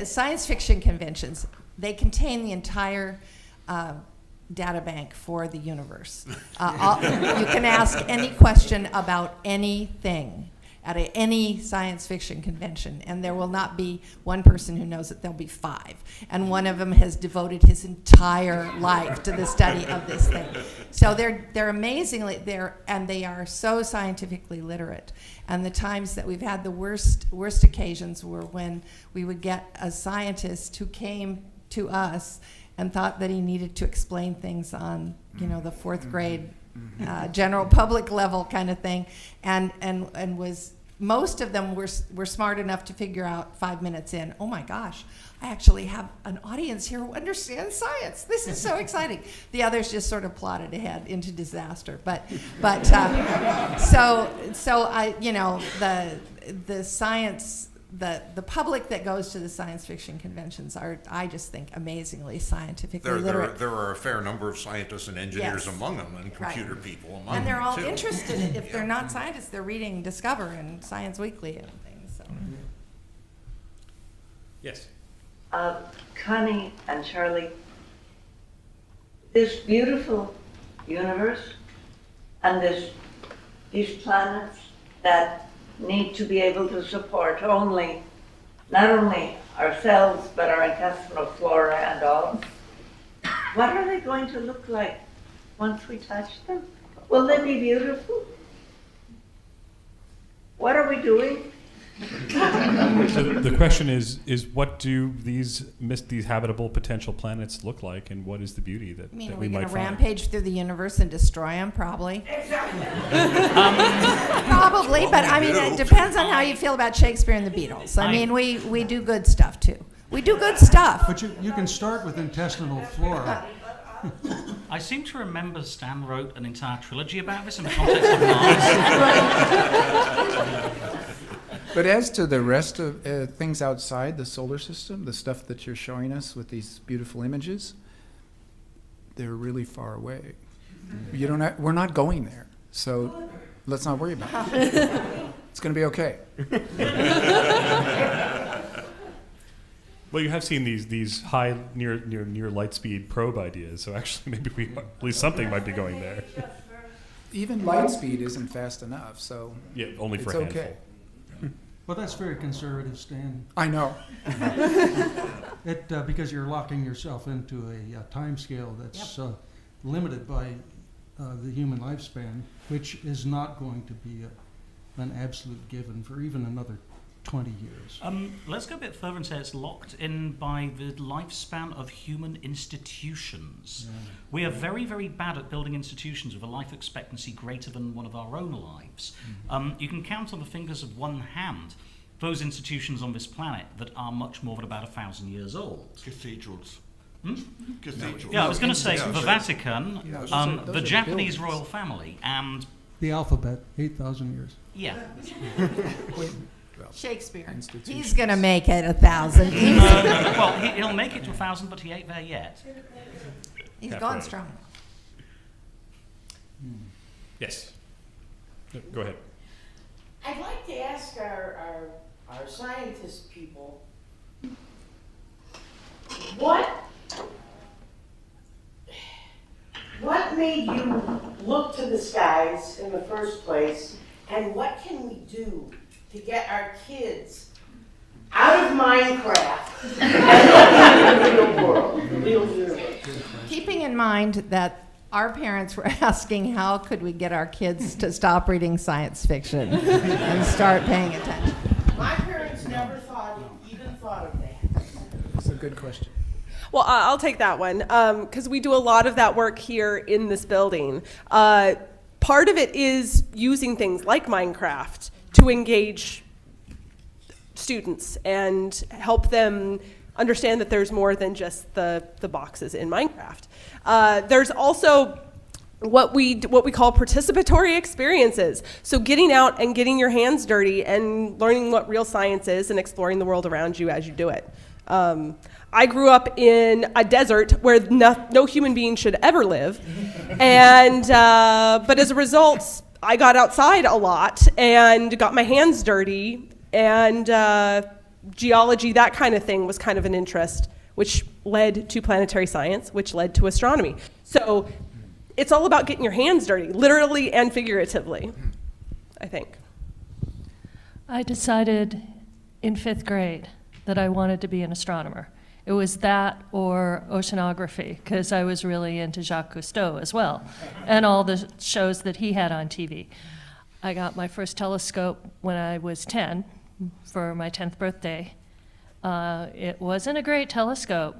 science fiction conventions, they contain the entire data bank for the universe. You can ask any question about anything at any science fiction convention, and there will not be one person who knows it. There'll be 5, and one of them has devoted his entire life to the study of this thing. So they're amazingly and they are so scientifically literate. And the times that we've had the worst occasions were when we would get a scientist who came to us and thought that he needed to explain things on, the 4th grade general public level kind of thing, and was, most of them were smart enough to figure out 5 minutes in, oh my gosh, I actually have an audience here who understands science. This is so exciting. The others just sort of plodded ahead into disaster. So the science. The public that goes to the science fiction conventions are, I just think, amazingly scientifically literate. There are a fair number of scientists and engineers Yes. among them, and computer people among them, And they're all too. interested in, if they're not scientists, they're reading Discover and Science Weekly and things. So. Yes. Connie and Charlie, this beautiful universe and these planets that need to be able to support not only ourselves, but our intestinal flora and all. What are they going to look like once we touch them? Will they be beautiful? What are we doing? So the question is what do these habitable potential planets look like, and what is the beauty that, I mean, that are we we might going to find? rampage through the universe and destroy them? Probably. Probably, but I mean, it depends on how you feel about Shakespeare and the Beatles. I mean, we do good stuff too. We do good stuff. But you can start with intestinal flora. I seem to remember Stan wrote an entire trilogy about this in the context of Mars. But as to the rest of things outside the solar system, the stuff that you're showing us with these beautiful images, they're really far away. We're not going there, so let's not worry about it. It's going to be okay. Well, you have seen these high near light speed probe ideas, so actually maybe at least something might be going there. Even light speed isn't fast enough, so Yeah, only for it's a handful. okay. Well, that's very conservative, Stan. I know. Because you're locking yourself into a time scale that's limited by the human lifespan, which is not going to be an absolute given for even another 20 years. Let's go a bit further and say it's locked in by the lifespan of human institutions. Yeah. We are very, very bad at building institutions with a life expectancy greater than one of our own lives. You can count on the fingers of one hand those institutions on this planet that are much more than about 1,000 years old. Cathedrals. Cathedrals. Yeah, I was going to say the Vatican, the Japanese buildings. royal family, and The alphabet, 8,000 years. yeah. Shakespeare. He's going to make it 1,000. Well, he'll make it to 1,000, but he ain't there yet. He's Yeah, going right. strong. Yes. Go ahead. I'd like to ask our scientist people, what made you look to the skies in the first place, and what can we do to get our kids out of Minecraft and into the real world, the real universe? Keeping in mind that our parents were asking how could we get our kids to stop reading science fiction and start paying attention. My parents never even thought of that. That's a good question. Well, I'll take that one because we do a lot of that work here in this building. Part of it is using things like Minecraft to engage students and help them understand that there's more than just the boxes in Minecraft. There's also what we call participatory experiences. So getting out and getting your hands dirty and learning what real science is and exploring the world around you as you do it. I grew up in a desert where no human being should ever live, and but as a result, I got outside a lot and got my hands dirty, and geology, that kind of thing, was kind of an interest, which led to planetary science, which led to astronomy. So it's all about getting your hands dirty, literally and figuratively, I think. I decided in 5th grade that I wanted to be an astronomer. It was that or oceanography, because I was really into Jacques Cousteau as well, and all the shows that he had on TV. I got my first telescope when I was 10 for my 10th birthday. It wasn't a great telescope.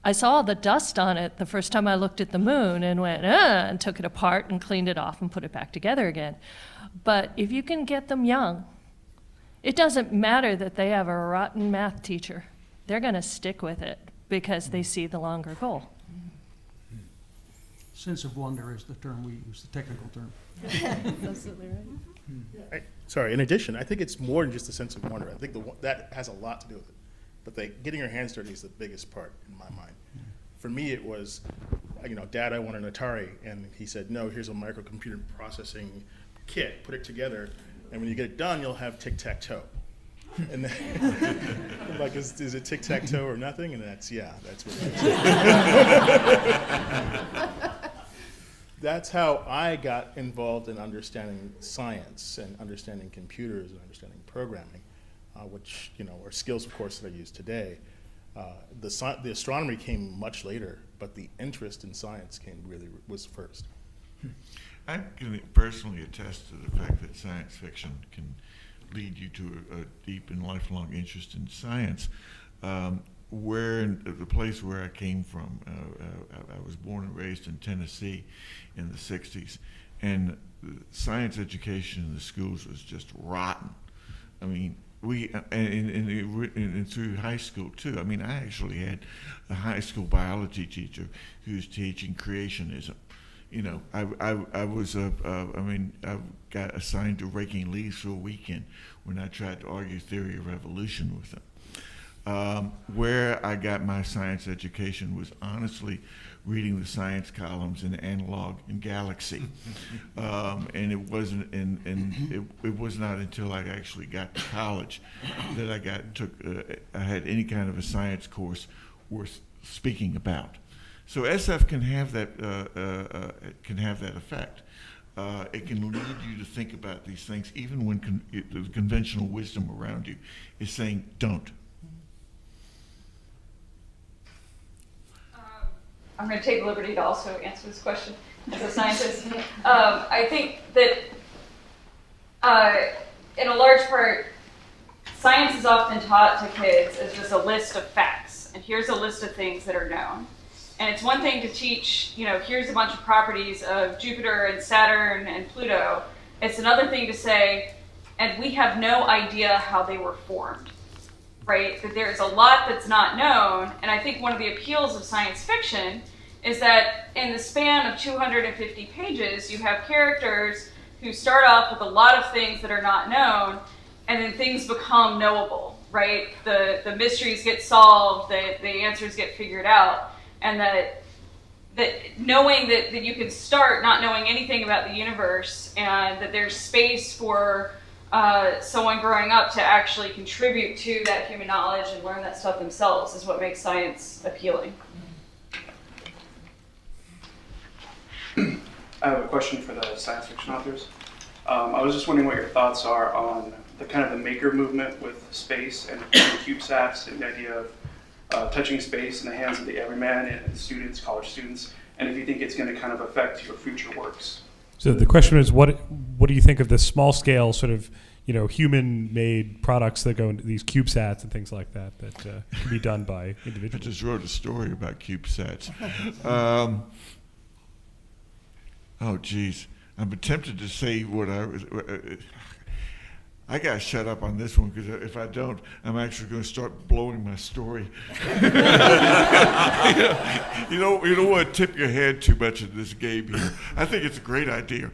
I saw the dust on it the first time I looked at the moon and went, and took it apart and cleaned it off and put it back together again. But if you can get them young, it doesn't matter that they have a rotten math teacher. They're going to stick with it because they see the longer goal. Sense of wonder is the term we use, the technical term. Absolutely right. Sorry, in addition, I think it's more than just a sense of wonder. I think that has a lot to do with it. But getting your hands dirty is the biggest part in my mind. For me, it was, Dad, I want an Atari. And he said, no, here's a microcomputer processing kit. Put it together. And when you get it done, you'll have tic-tac-toe. And then, like, is it tic-tac-toe or nothing? And that's what it is. That's how I got involved in understanding science and understanding computers and understanding programming, which, are skills, of course, that I use today. The astronomy came much later, but the interest in science was first. I can personally attest to the fact that science fiction can lead you to a deep and lifelong interest in science. Where in the place where I came from, I was born and raised in Tennessee in the 60s, and science education in the schools was just rotten. I mean, and through high school too. I mean, I actually had a high school biology teacher who was teaching creationism. I got assigned to raking leaves for a weekend when I tried to argue theory of evolution with them. Where I got my science education was honestly reading the science columns in Analog and Galaxy, and it wasn't. It was not until I actually got to college that I had any kind of a science course worth speaking about. So SF can have that effect. It can lead you to think about these things, even when the conventional wisdom around you is saying don't. I'm going to take the liberty to also answer this question as a scientist. I think that in a large part, science is often taught to kids as just a list of facts. And here's a list of things that are known. And it's one thing to teach, here's a bunch of properties of Jupiter and Saturn and Pluto. It's another thing to say, and we have no idea how they were formed, right? That there's a lot that's not known. And I think one of the appeals of science fiction is that in the span of 250 pages, you have characters who start off with a lot of things that are not known, and then things become knowable, right? The mysteries get solved, the answers get figured out. And that knowing that you can start not knowing anything about the universe, and that there's space for someone growing up to actually contribute to that human knowledge and learn that stuff themselves is what makes science appealing. I have a question for the science fiction authors. I was just wondering what your thoughts are on the kind of the maker movement with space and CubeSats and the idea of touching space in the hands of the everyman and students, college students, and if you think it's going to kind of affect your future works. So the question is, what do you think of the small scale sort of human-made products that go into these CubeSats and things like that can be done by individuals? I just wrote a story about CubeSats. Oh, geez. I'm tempted to say what I got to shut up on this one, because if I don't, I'm actually going to start blowing my story. You don't want to tip your head too much in this game here. I think it's a great idea.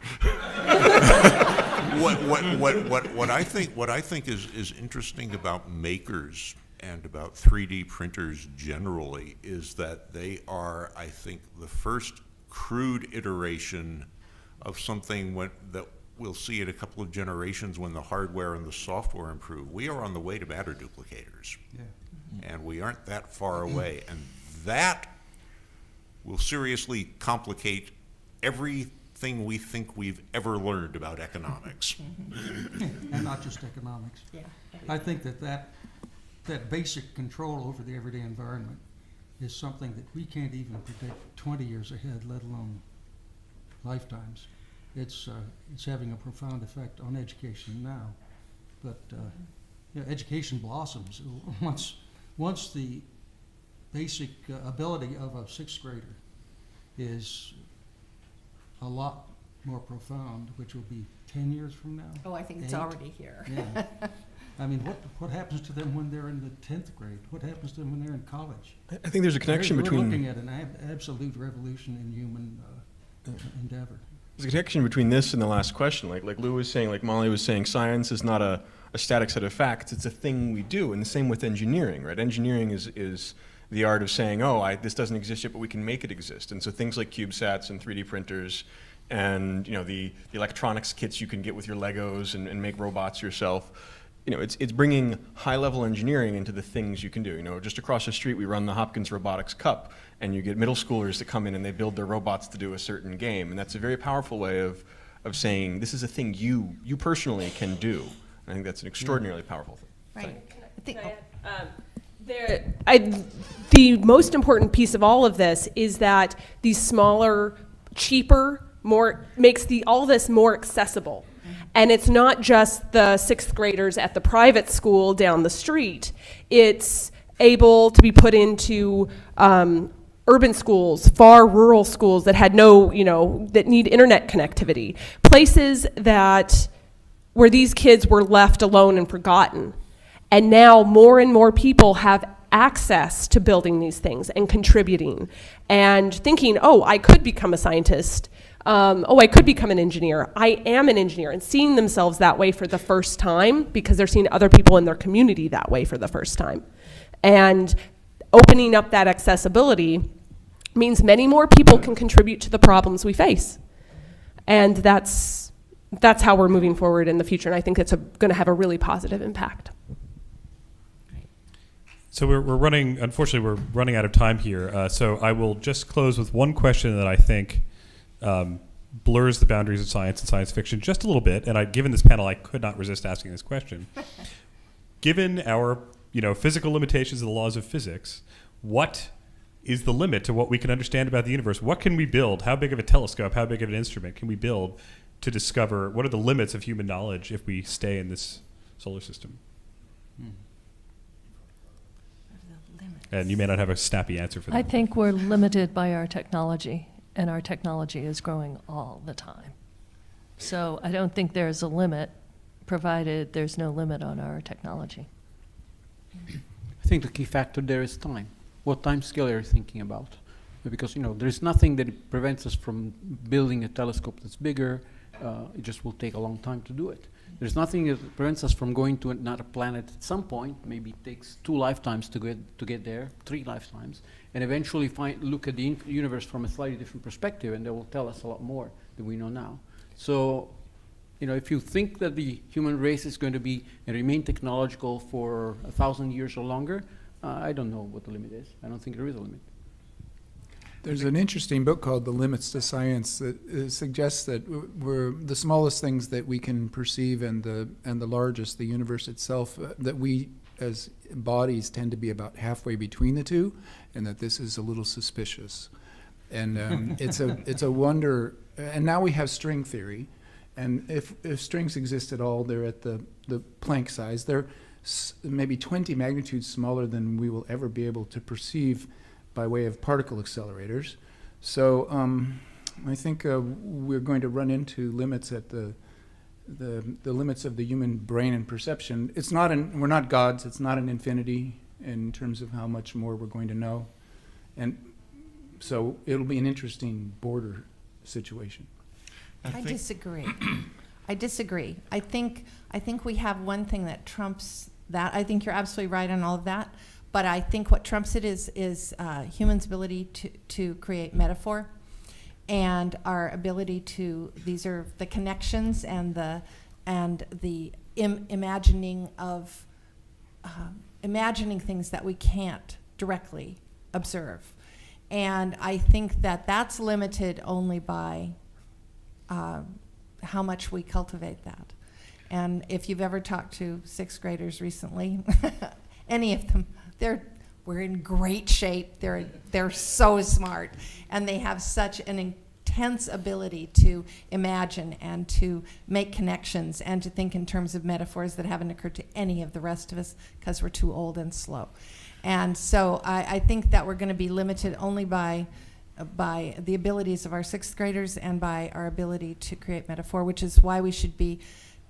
What I think is interesting about makers and about 3D printers generally is that they are, I think, the first crude iteration of something that we'll see in a couple of generations when the hardware and the software improve. We are on the way to matter duplicators, and we aren't that far away, and that will seriously complicate everything we think we've ever learned about economics. And not just economics. Yeah. I think that basic control over the everyday environment is something that we can't even predict 20 years ahead, let alone lifetimes. It's having a profound effect on education now, but education blossoms once the basic ability of a sixth grader is a lot more profound, which will be 10 years from now. Oh, I think it's 8. already here. Yeah. I mean, what happens to them when they're in the 10th grade? What happens to them when they're in college? I think there's a connection between... We're looking at an absolute revolution in human endeavor. There's a connection between this and the last question. Like Lou was saying, like Molly was saying, science is not a static set of facts. It's a thing we do. And the same with engineering, right? Engineering is the art of saying, this doesn't exist yet, but we can make it exist. And so things like CubeSats and 3D printers and the electronics kits you can get with your Legos and make robots yourself, it's bringing high-level engineering into the things you can do. Just across the street, we run the Hopkins Robotics Cup, and you get middle schoolers to come in and they build their robots to do a certain game, and that's a very powerful way of saying this is a thing you personally can do. And I think that's an extraordinarily powerful thing. Right. The most important piece of all of this is that these smaller, cheaper, makes all this more accessible. And it's not just the 6th graders at the private school down the street. It's able to be put into urban schools, far rural schools that had that need internet connectivity. Places where these kids were left alone and forgotten. And now more and more people have access to building these things and contributing and thinking, oh, I could become a scientist. I could become an engineer. I am an engineer, and seeing themselves that way for the first time because they're seeing other people in their community that way for the first time. And opening up that accessibility means many more people can contribute to the problems we face. And that's how we're moving forward in the future, and I think it's going to have a really positive impact. So unfortunately, we're running out of time here. So I will just close with one question that I think blurs the boundaries of science and science fiction just a little bit. And given this panel, I could not resist asking this question. Given our physical limitations and the laws of physics, what is the limit to what we can understand about the universe? What can we build? How big of a telescope, how big of an instrument can we build to discover what are the limits of human knowledge if we stay in this solar system? And you may not have a snappy answer for that. I think we're limited by our technology, and our technology is growing all the time. So I don't think there's a limit, provided there's no limit on our technology. I think the key factor there is time. What time scale are you thinking about? Because there's nothing that prevents us from building a telescope that's bigger. It just will take a long time to do it. There's nothing that prevents us from going to another planet at some point. Maybe it takes 2 lifetimes to get there, 3 lifetimes, and eventually look at the universe from a slightly different perspective, and that will tell us a lot more than we know now. So, if you think that the human race is going to be and remain technological for 1,000 years or longer, I don't know what the limit is. I don't think there is a limit. There's an interesting book called The Limits to Science that suggests that we're the smallest things that we can perceive and the largest, the universe itself, that we as bodies tend to be about halfway between the two, and that this is a little suspicious. And it's a wonder. And now we have string theory, and if strings exist at all, they're at the Planck size. They're maybe 20 magnitudes smaller than we will ever be able to perceive by way of particle accelerators. So I think we're going to run into limits at the limits of the human brain and perception. We're not gods. It's not an infinity in terms of how much more we're going to know. And so it'll be an interesting border situation. I disagree. I think we have one thing that trumps that. I think you're absolutely right on all of that. But I think what trumps it is humans' ability to create metaphor, and our ability to. These are the connections and the imagining of imagining things that we can't directly observe, and I think that that's limited only by how much we cultivate that. And if you've ever talked to 6th graders recently, any of them. We're in great shape. They're so smart, and they have such an intense ability to imagine and to make connections and to think in terms of metaphors that haven't occurred to any of the rest of us because we're too old and slow. And so I think that we're going to be limited only by the abilities of our 6th graders and by our ability to create metaphor, which is why we should be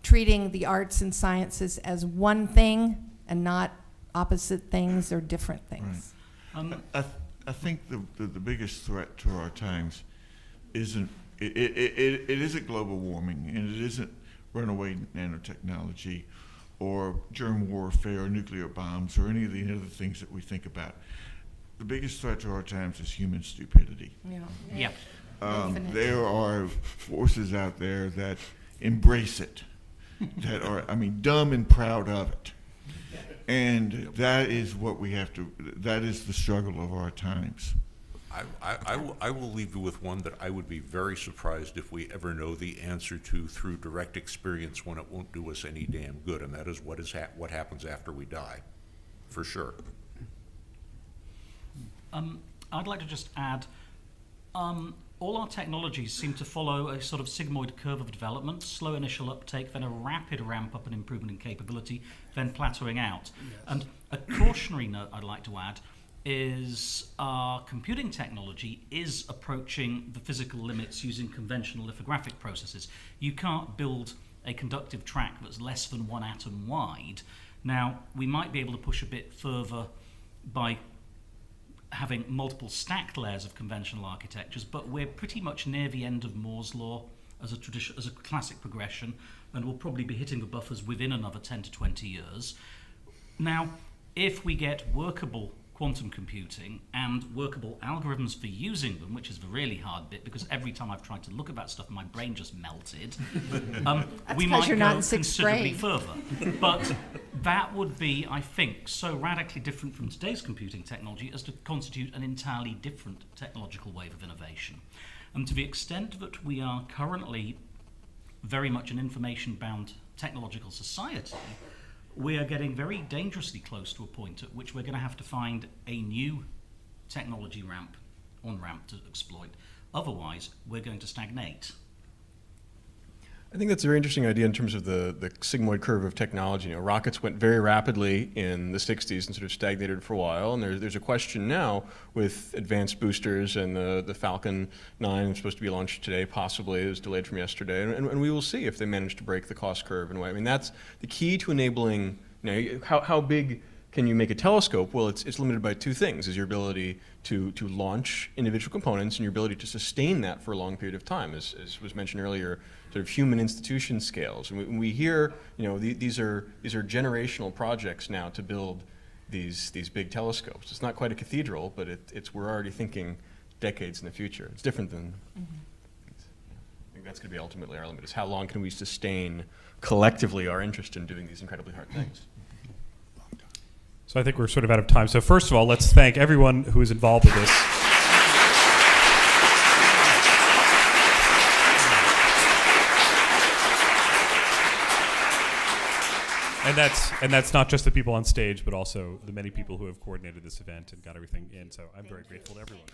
treating the arts and sciences as one thing and not opposite things or different things. Right. I think the biggest threat to our times isn't it isn't global warming, and it isn't runaway nanotechnology or germ warfare or nuclear bombs or any of the other things that we think about. The biggest threat to our times is human stupidity. Yeah. There are forces out there that embrace it. that are, I mean, dumb and proud of it. And that is what we have to, that is the struggle of our times. I will leave you with one that I would be very surprised if we ever know the answer to through direct experience, when it won't do us any damn good, and that is what happens after we die, for sure. I'd like to just add, all our technologies seem to follow a sort of sigmoid curve of development, slow initial uptake, then a rapid ramp up and improvement in capability, then plateauing out. Yes. And a cautionary note I'd like to add is our computing technology is approaching the physical limits using conventional lithographic processes. You can't build a conductive track that's less than 1 atom wide. Now, we might be able to push a bit further by having multiple stacked layers of conventional architectures, but we're pretty much near the end of Moore's law as a classic progression, and we'll probably be hitting the buffers within another 10 to 20 years. Now, if we get workable quantum computing and workable algorithms for using them, which is the really hard bit, because every time I've tried to look at that stuff, my brain just melted. We might go considerably further. But that would be, I think, so radically different from today's computing technology as to constitute an entirely different technological wave of innovation. And to the extent that we are currently very much an information-bound technological society, we are getting very dangerously close to a point at which we're going to have to find a new technology on-ramp to exploit. Otherwise, we're going to stagnate. I think that's a very interesting idea in terms of the sigmoid curve of technology. You know, rockets went very rapidly in the 60s and sort of stagnated for a while, and there's a question now with advanced boosters and the Falcon 9 is supposed to be launched today, possibly. It was delayed from yesterday, and we will see if they manage to break the cost curve in a way. I mean, that's the key to enabling, you know, how big can you make a telescope? Well, it's limited by two things, is your ability to launch individual components and your ability to sustain that for a long period of time, as was mentioned earlier, sort of human institution scales. And we hear, you know, these are generational projects now to build these big telescopes. It's not quite a cathedral, but we're already thinking decades in the future. It's different than, I think that's going to be ultimately our limit, is how long can we sustain collectively our interest in doing these incredibly hard things. So I think we're sort of out of time. So first of all, let's thank everyone who is involved with this. And that's not just the people on stage, but also the many people who have coordinated this event and got everything in. So I'm very grateful to everyone.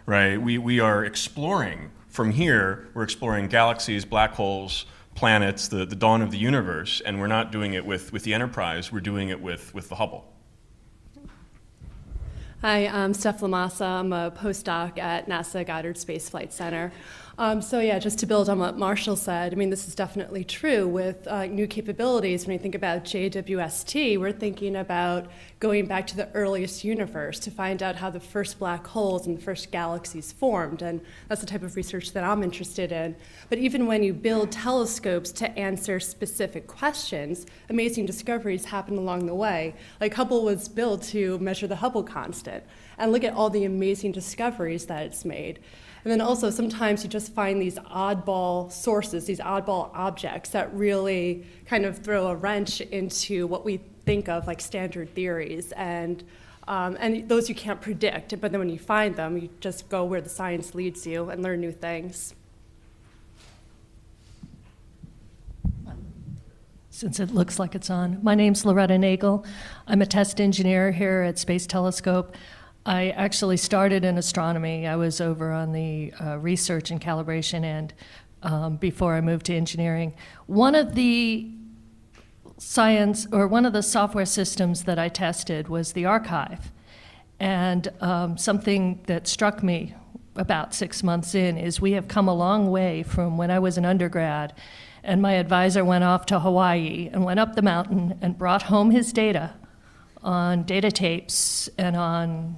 Right. We are exploring from here. We're exploring galaxies, black holes, planets, the dawn of the universe, and we're not doing it with the Enterprise. We're doing it with the Hubble. Hi, I'm Steph Lamassa. I'm a postdoc at NASA Goddard Space Flight Center. So yeah, just to build on what Marshall said, I mean, this is definitely true with new capabilities. When you think about JWST, we're thinking about going back to the earliest universe to find out how the first black holes and the first galaxies formed, and that's the type of research that I'm interested in. But even when you build telescopes to answer specific questions, amazing discoveries happen along the way. Like Hubble was built to measure the Hubble constant, and look at all the amazing discoveries that it's made. And then also sometimes you just find these oddball sources, these oddball objects that really kind of throw a wrench into what we think of like standard theories. And those you can't predict, but then when you find them, you just go where the science leads you and learn new things. Since it looks like it's on. My name's Loretta Nagel. I'm a test engineer here at Space Telescope. I actually started in astronomy. I was over on the research and calibration end before I moved to engineering. One of the software systems that I tested was the archive. And something that struck me about 6 months in is we have come a long way from when I was an undergrad and my advisor went off to Hawaii and went up the mountain and brought home his data on data tapes and on,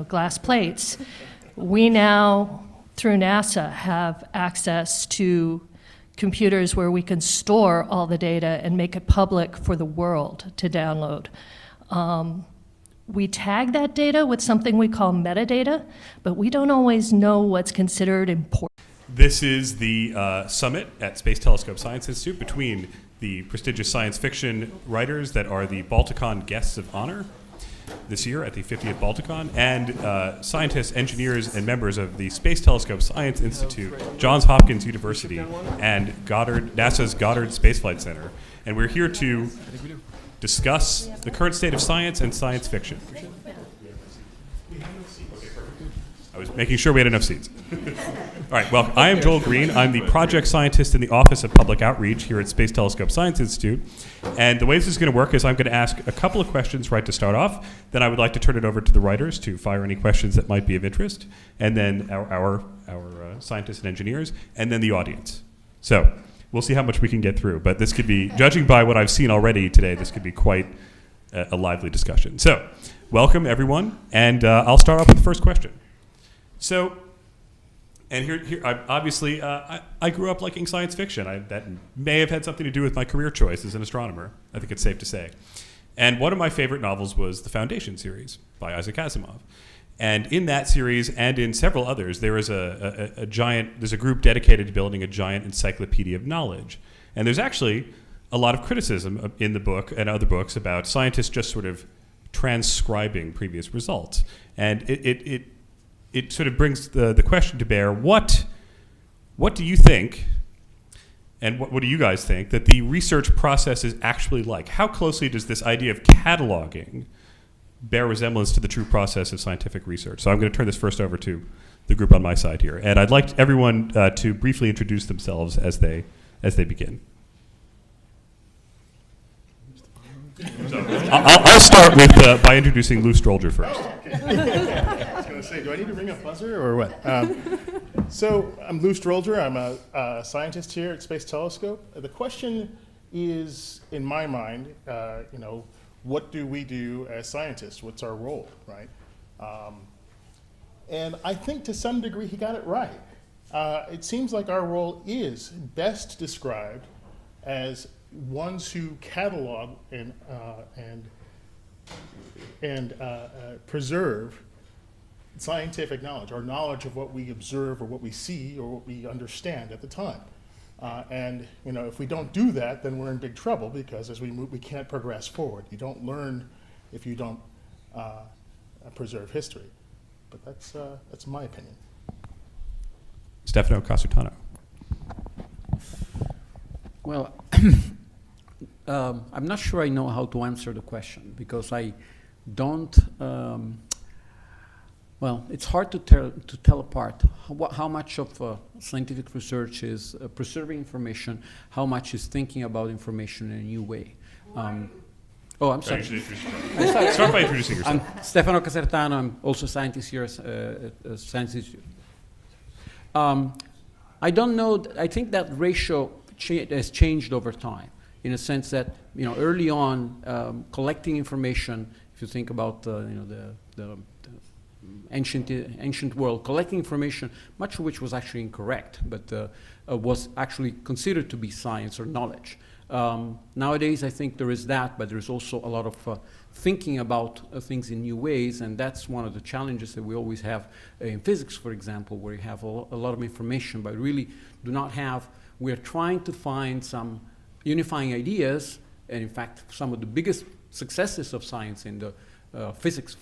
glass plates. We now, through NASA, have access to computers where we can store all the data and make it public for the world to download. We tag that data with something we call metadata, but we don't always know what's considered important. This is the summit at Space Telescope Science Institute between the prestigious science fiction writers that are the Balticon Guests of Honor this year at the 50th Balticon, and scientists, engineers, and members of the Space Telescope Science Institute, Johns Hopkins University, and NASA's Goddard Space Flight Center. And we're here to discuss the current state of science and science fiction. I was making sure we had enough seats. All right, well, I am Joel Green. I'm the project scientist in the Office of Public Outreach here at Space Telescope Science Institute. And the way this is going to work is I'm going to ask a couple of questions right to start off. Then I would like to turn it over to the writers to fire any questions that might be of interest. And then our scientists and engineers, and then the audience. So we'll see how much we can get through. But this could be, judging by what I've seen already today, this could be quite a lively discussion. So welcome, everyone. And I'll start off with the first question. So, and here obviously, I grew up liking science fiction. That may have had something to do with my career choice as an astronomer, I think it's safe to say. And one of my favorite novels was the Foundation series by Isaac Asimov. And in that series, and in several others, there is there's a group dedicated to building a giant encyclopedia of knowledge. And there's actually a lot of criticism in the book and other books about scientists just sort of transcribing previous results. And it sort of brings the question to bear, what do you think, and what do you guys think, that the research process is actually like? How closely does this idea of cataloging bear resemblance to the true process of scientific research? So I'm going to turn this first over to the group on my side here. And I'd like everyone to briefly introduce themselves as they begin. So I'll start with by introducing Lou Strolger first. I was going to say, do I need to ring a buzzer or what? So I'm Lou Strolger. I'm a scientist here at Space Telescope. The question is, in my mind, what do we do as scientists? What's our role, right? And I think to some degree he got it right. It seems like our role is best described as ones who catalog and preserve scientific knowledge, or knowledge of what we observe or what we see or what we understand at the time. And if we don't do that, then we're in big trouble, because as we move, we can't progress forward. You don't learn if you don't preserve history. But that's my opinion. Stefano Casutano. Well, I'm not sure I know how to answer the question, because I don't. Well, it's hard to tell apart how much of scientific research is preserving information, how much is thinking about information in a new way. Oh, I'm sorry. Start by introducing yourself. I'm Stefano Casertano. I'm also a scientist here at Science Institute. I don't know. I think that ratio has changed over time, in a sense that early on, collecting information. If you think about the ancient world, collecting information, much of which was actually incorrect, but was actually considered to be science or knowledge. Nowadays, I think there is that, but there's also a lot of thinking about things in new ways, and that's one of the challenges that we always have in physics, for example, where you have a lot of information, but really do not have. We're trying to find some unifying ideas, and in fact, some of the biggest successes of science in the physics,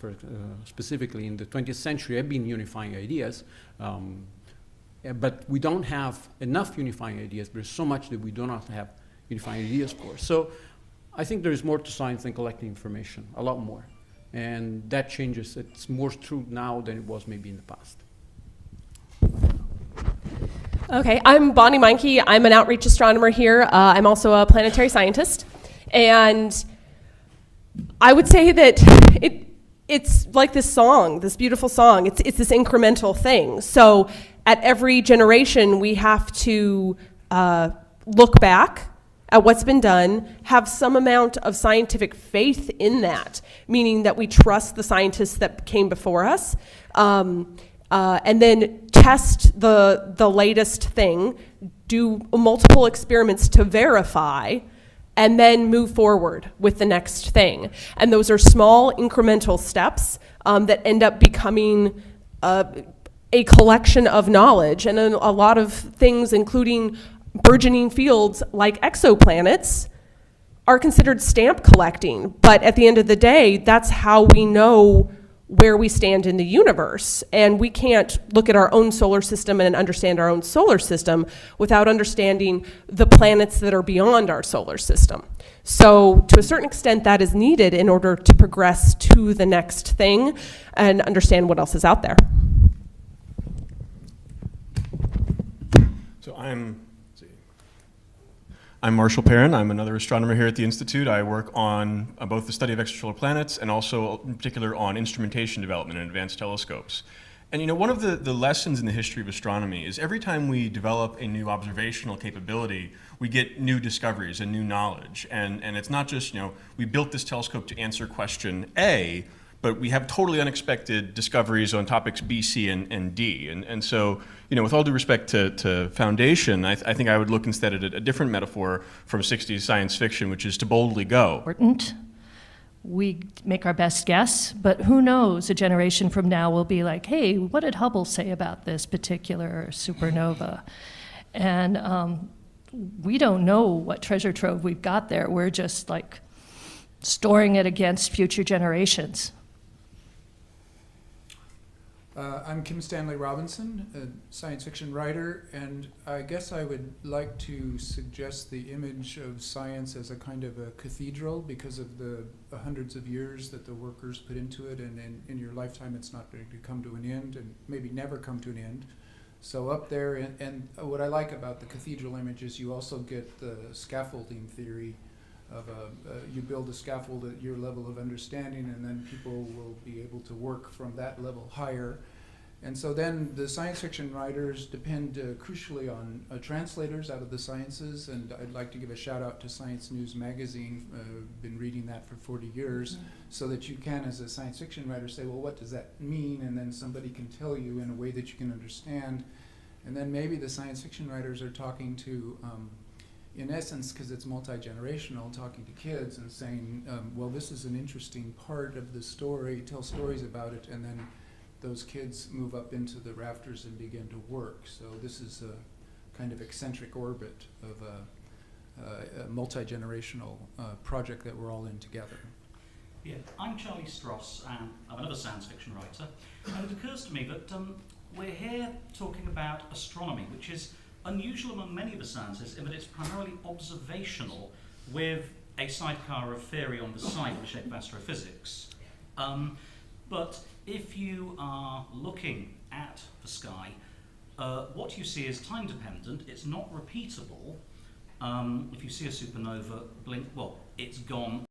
specifically in the 20th century, have been unifying ideas. But we don't have enough unifying ideas. There's so much that we do not have unifying ideas for. So I think there is more to science than collecting information, a lot more. And that changes. It's more true now than it was maybe in the past. Okay, I'm Bonnie Meinke. I'm an outreach astronomer here. I'm also a planetary scientist. And I would say that it's like this song, this beautiful song. It's this incremental thing. So at every generation, we have to look back at what's been done, have some amount of scientific faith in that, meaning that we trust the scientists that came before us, and then test the latest thing, do multiple experiments to verify, and then move forward with the next thing. And those are small incremental steps that end up becoming a collection of knowledge, and a lot of things, including burgeoning fields like exoplanets are considered stamp collecting. But at the end of the day, that's how we know where we stand in the universe. And we can't look at our own solar system and understand our own solar system without understanding the planets that are beyond our solar system. So to a certain extent, that is needed in order to progress to the next thing and understand what else is out there. So I'm Marshall Perrin. I'm another astronomer here at the Institute. I work on both the study of extrasolar planets and also in particular on instrumentation development and advanced telescopes. And you know, one of the lessons in the history of astronomy is every time we develop a new observational capability, we get new discoveries and new knowledge. And it's not just, you know, we built this telescope to answer question A, but we have totally unexpected discoveries on topics B, C, and D. And so, you know, with all due respect to Foundation, I think I would look instead at a different metaphor from 60s science fiction, which is to boldly go. Important. We make our best guess, but who knows, a generation from now will be like, hey, what did Hubble say about this particular supernova? And we don't know what treasure trove we've got there. We're just like storing it against future generations. I'm Kim Stanley Robinson, a science fiction writer, and I guess I would like to suggest the image of science as a kind of a cathedral because of the hundreds of years that the workers put into it, and in your lifetime it's not going to come to an end and maybe never come to an end. So up there, and what I like about the cathedral image is you also get the scaffolding theory of you build a scaffold at your level of understanding, and then people will be able to work from that level higher. And so then the science fiction writers depend crucially on translators out of the sciences, and I'd like to give a shout out to Science News Magazine. Been reading that for 40 years, so that you can, as a science fiction writer, say, well, what does that mean? And then somebody can tell you in a way that you can understand. And then maybe the science fiction writers are talking to in essence, because it's multi-generational, talking to kids and saying, well, this is an interesting part of the story, tell stories about it, and then those kids move up into the rafters and begin to work. So this is a kind of eccentric orbit of a multi-generational project that we're all in together. Yeah, I'm Charlie Stross, and I'm another science fiction writer, and it occurs to me that we're here talking about astronomy, which is unusual among many of the sciences in that it's primarily observational with a sidecar of theory on the side of the shape of astrophysics. But if you are looking at the sky, what you see is time dependent, it's not repeatable. If you see a supernova blink, well, it's gone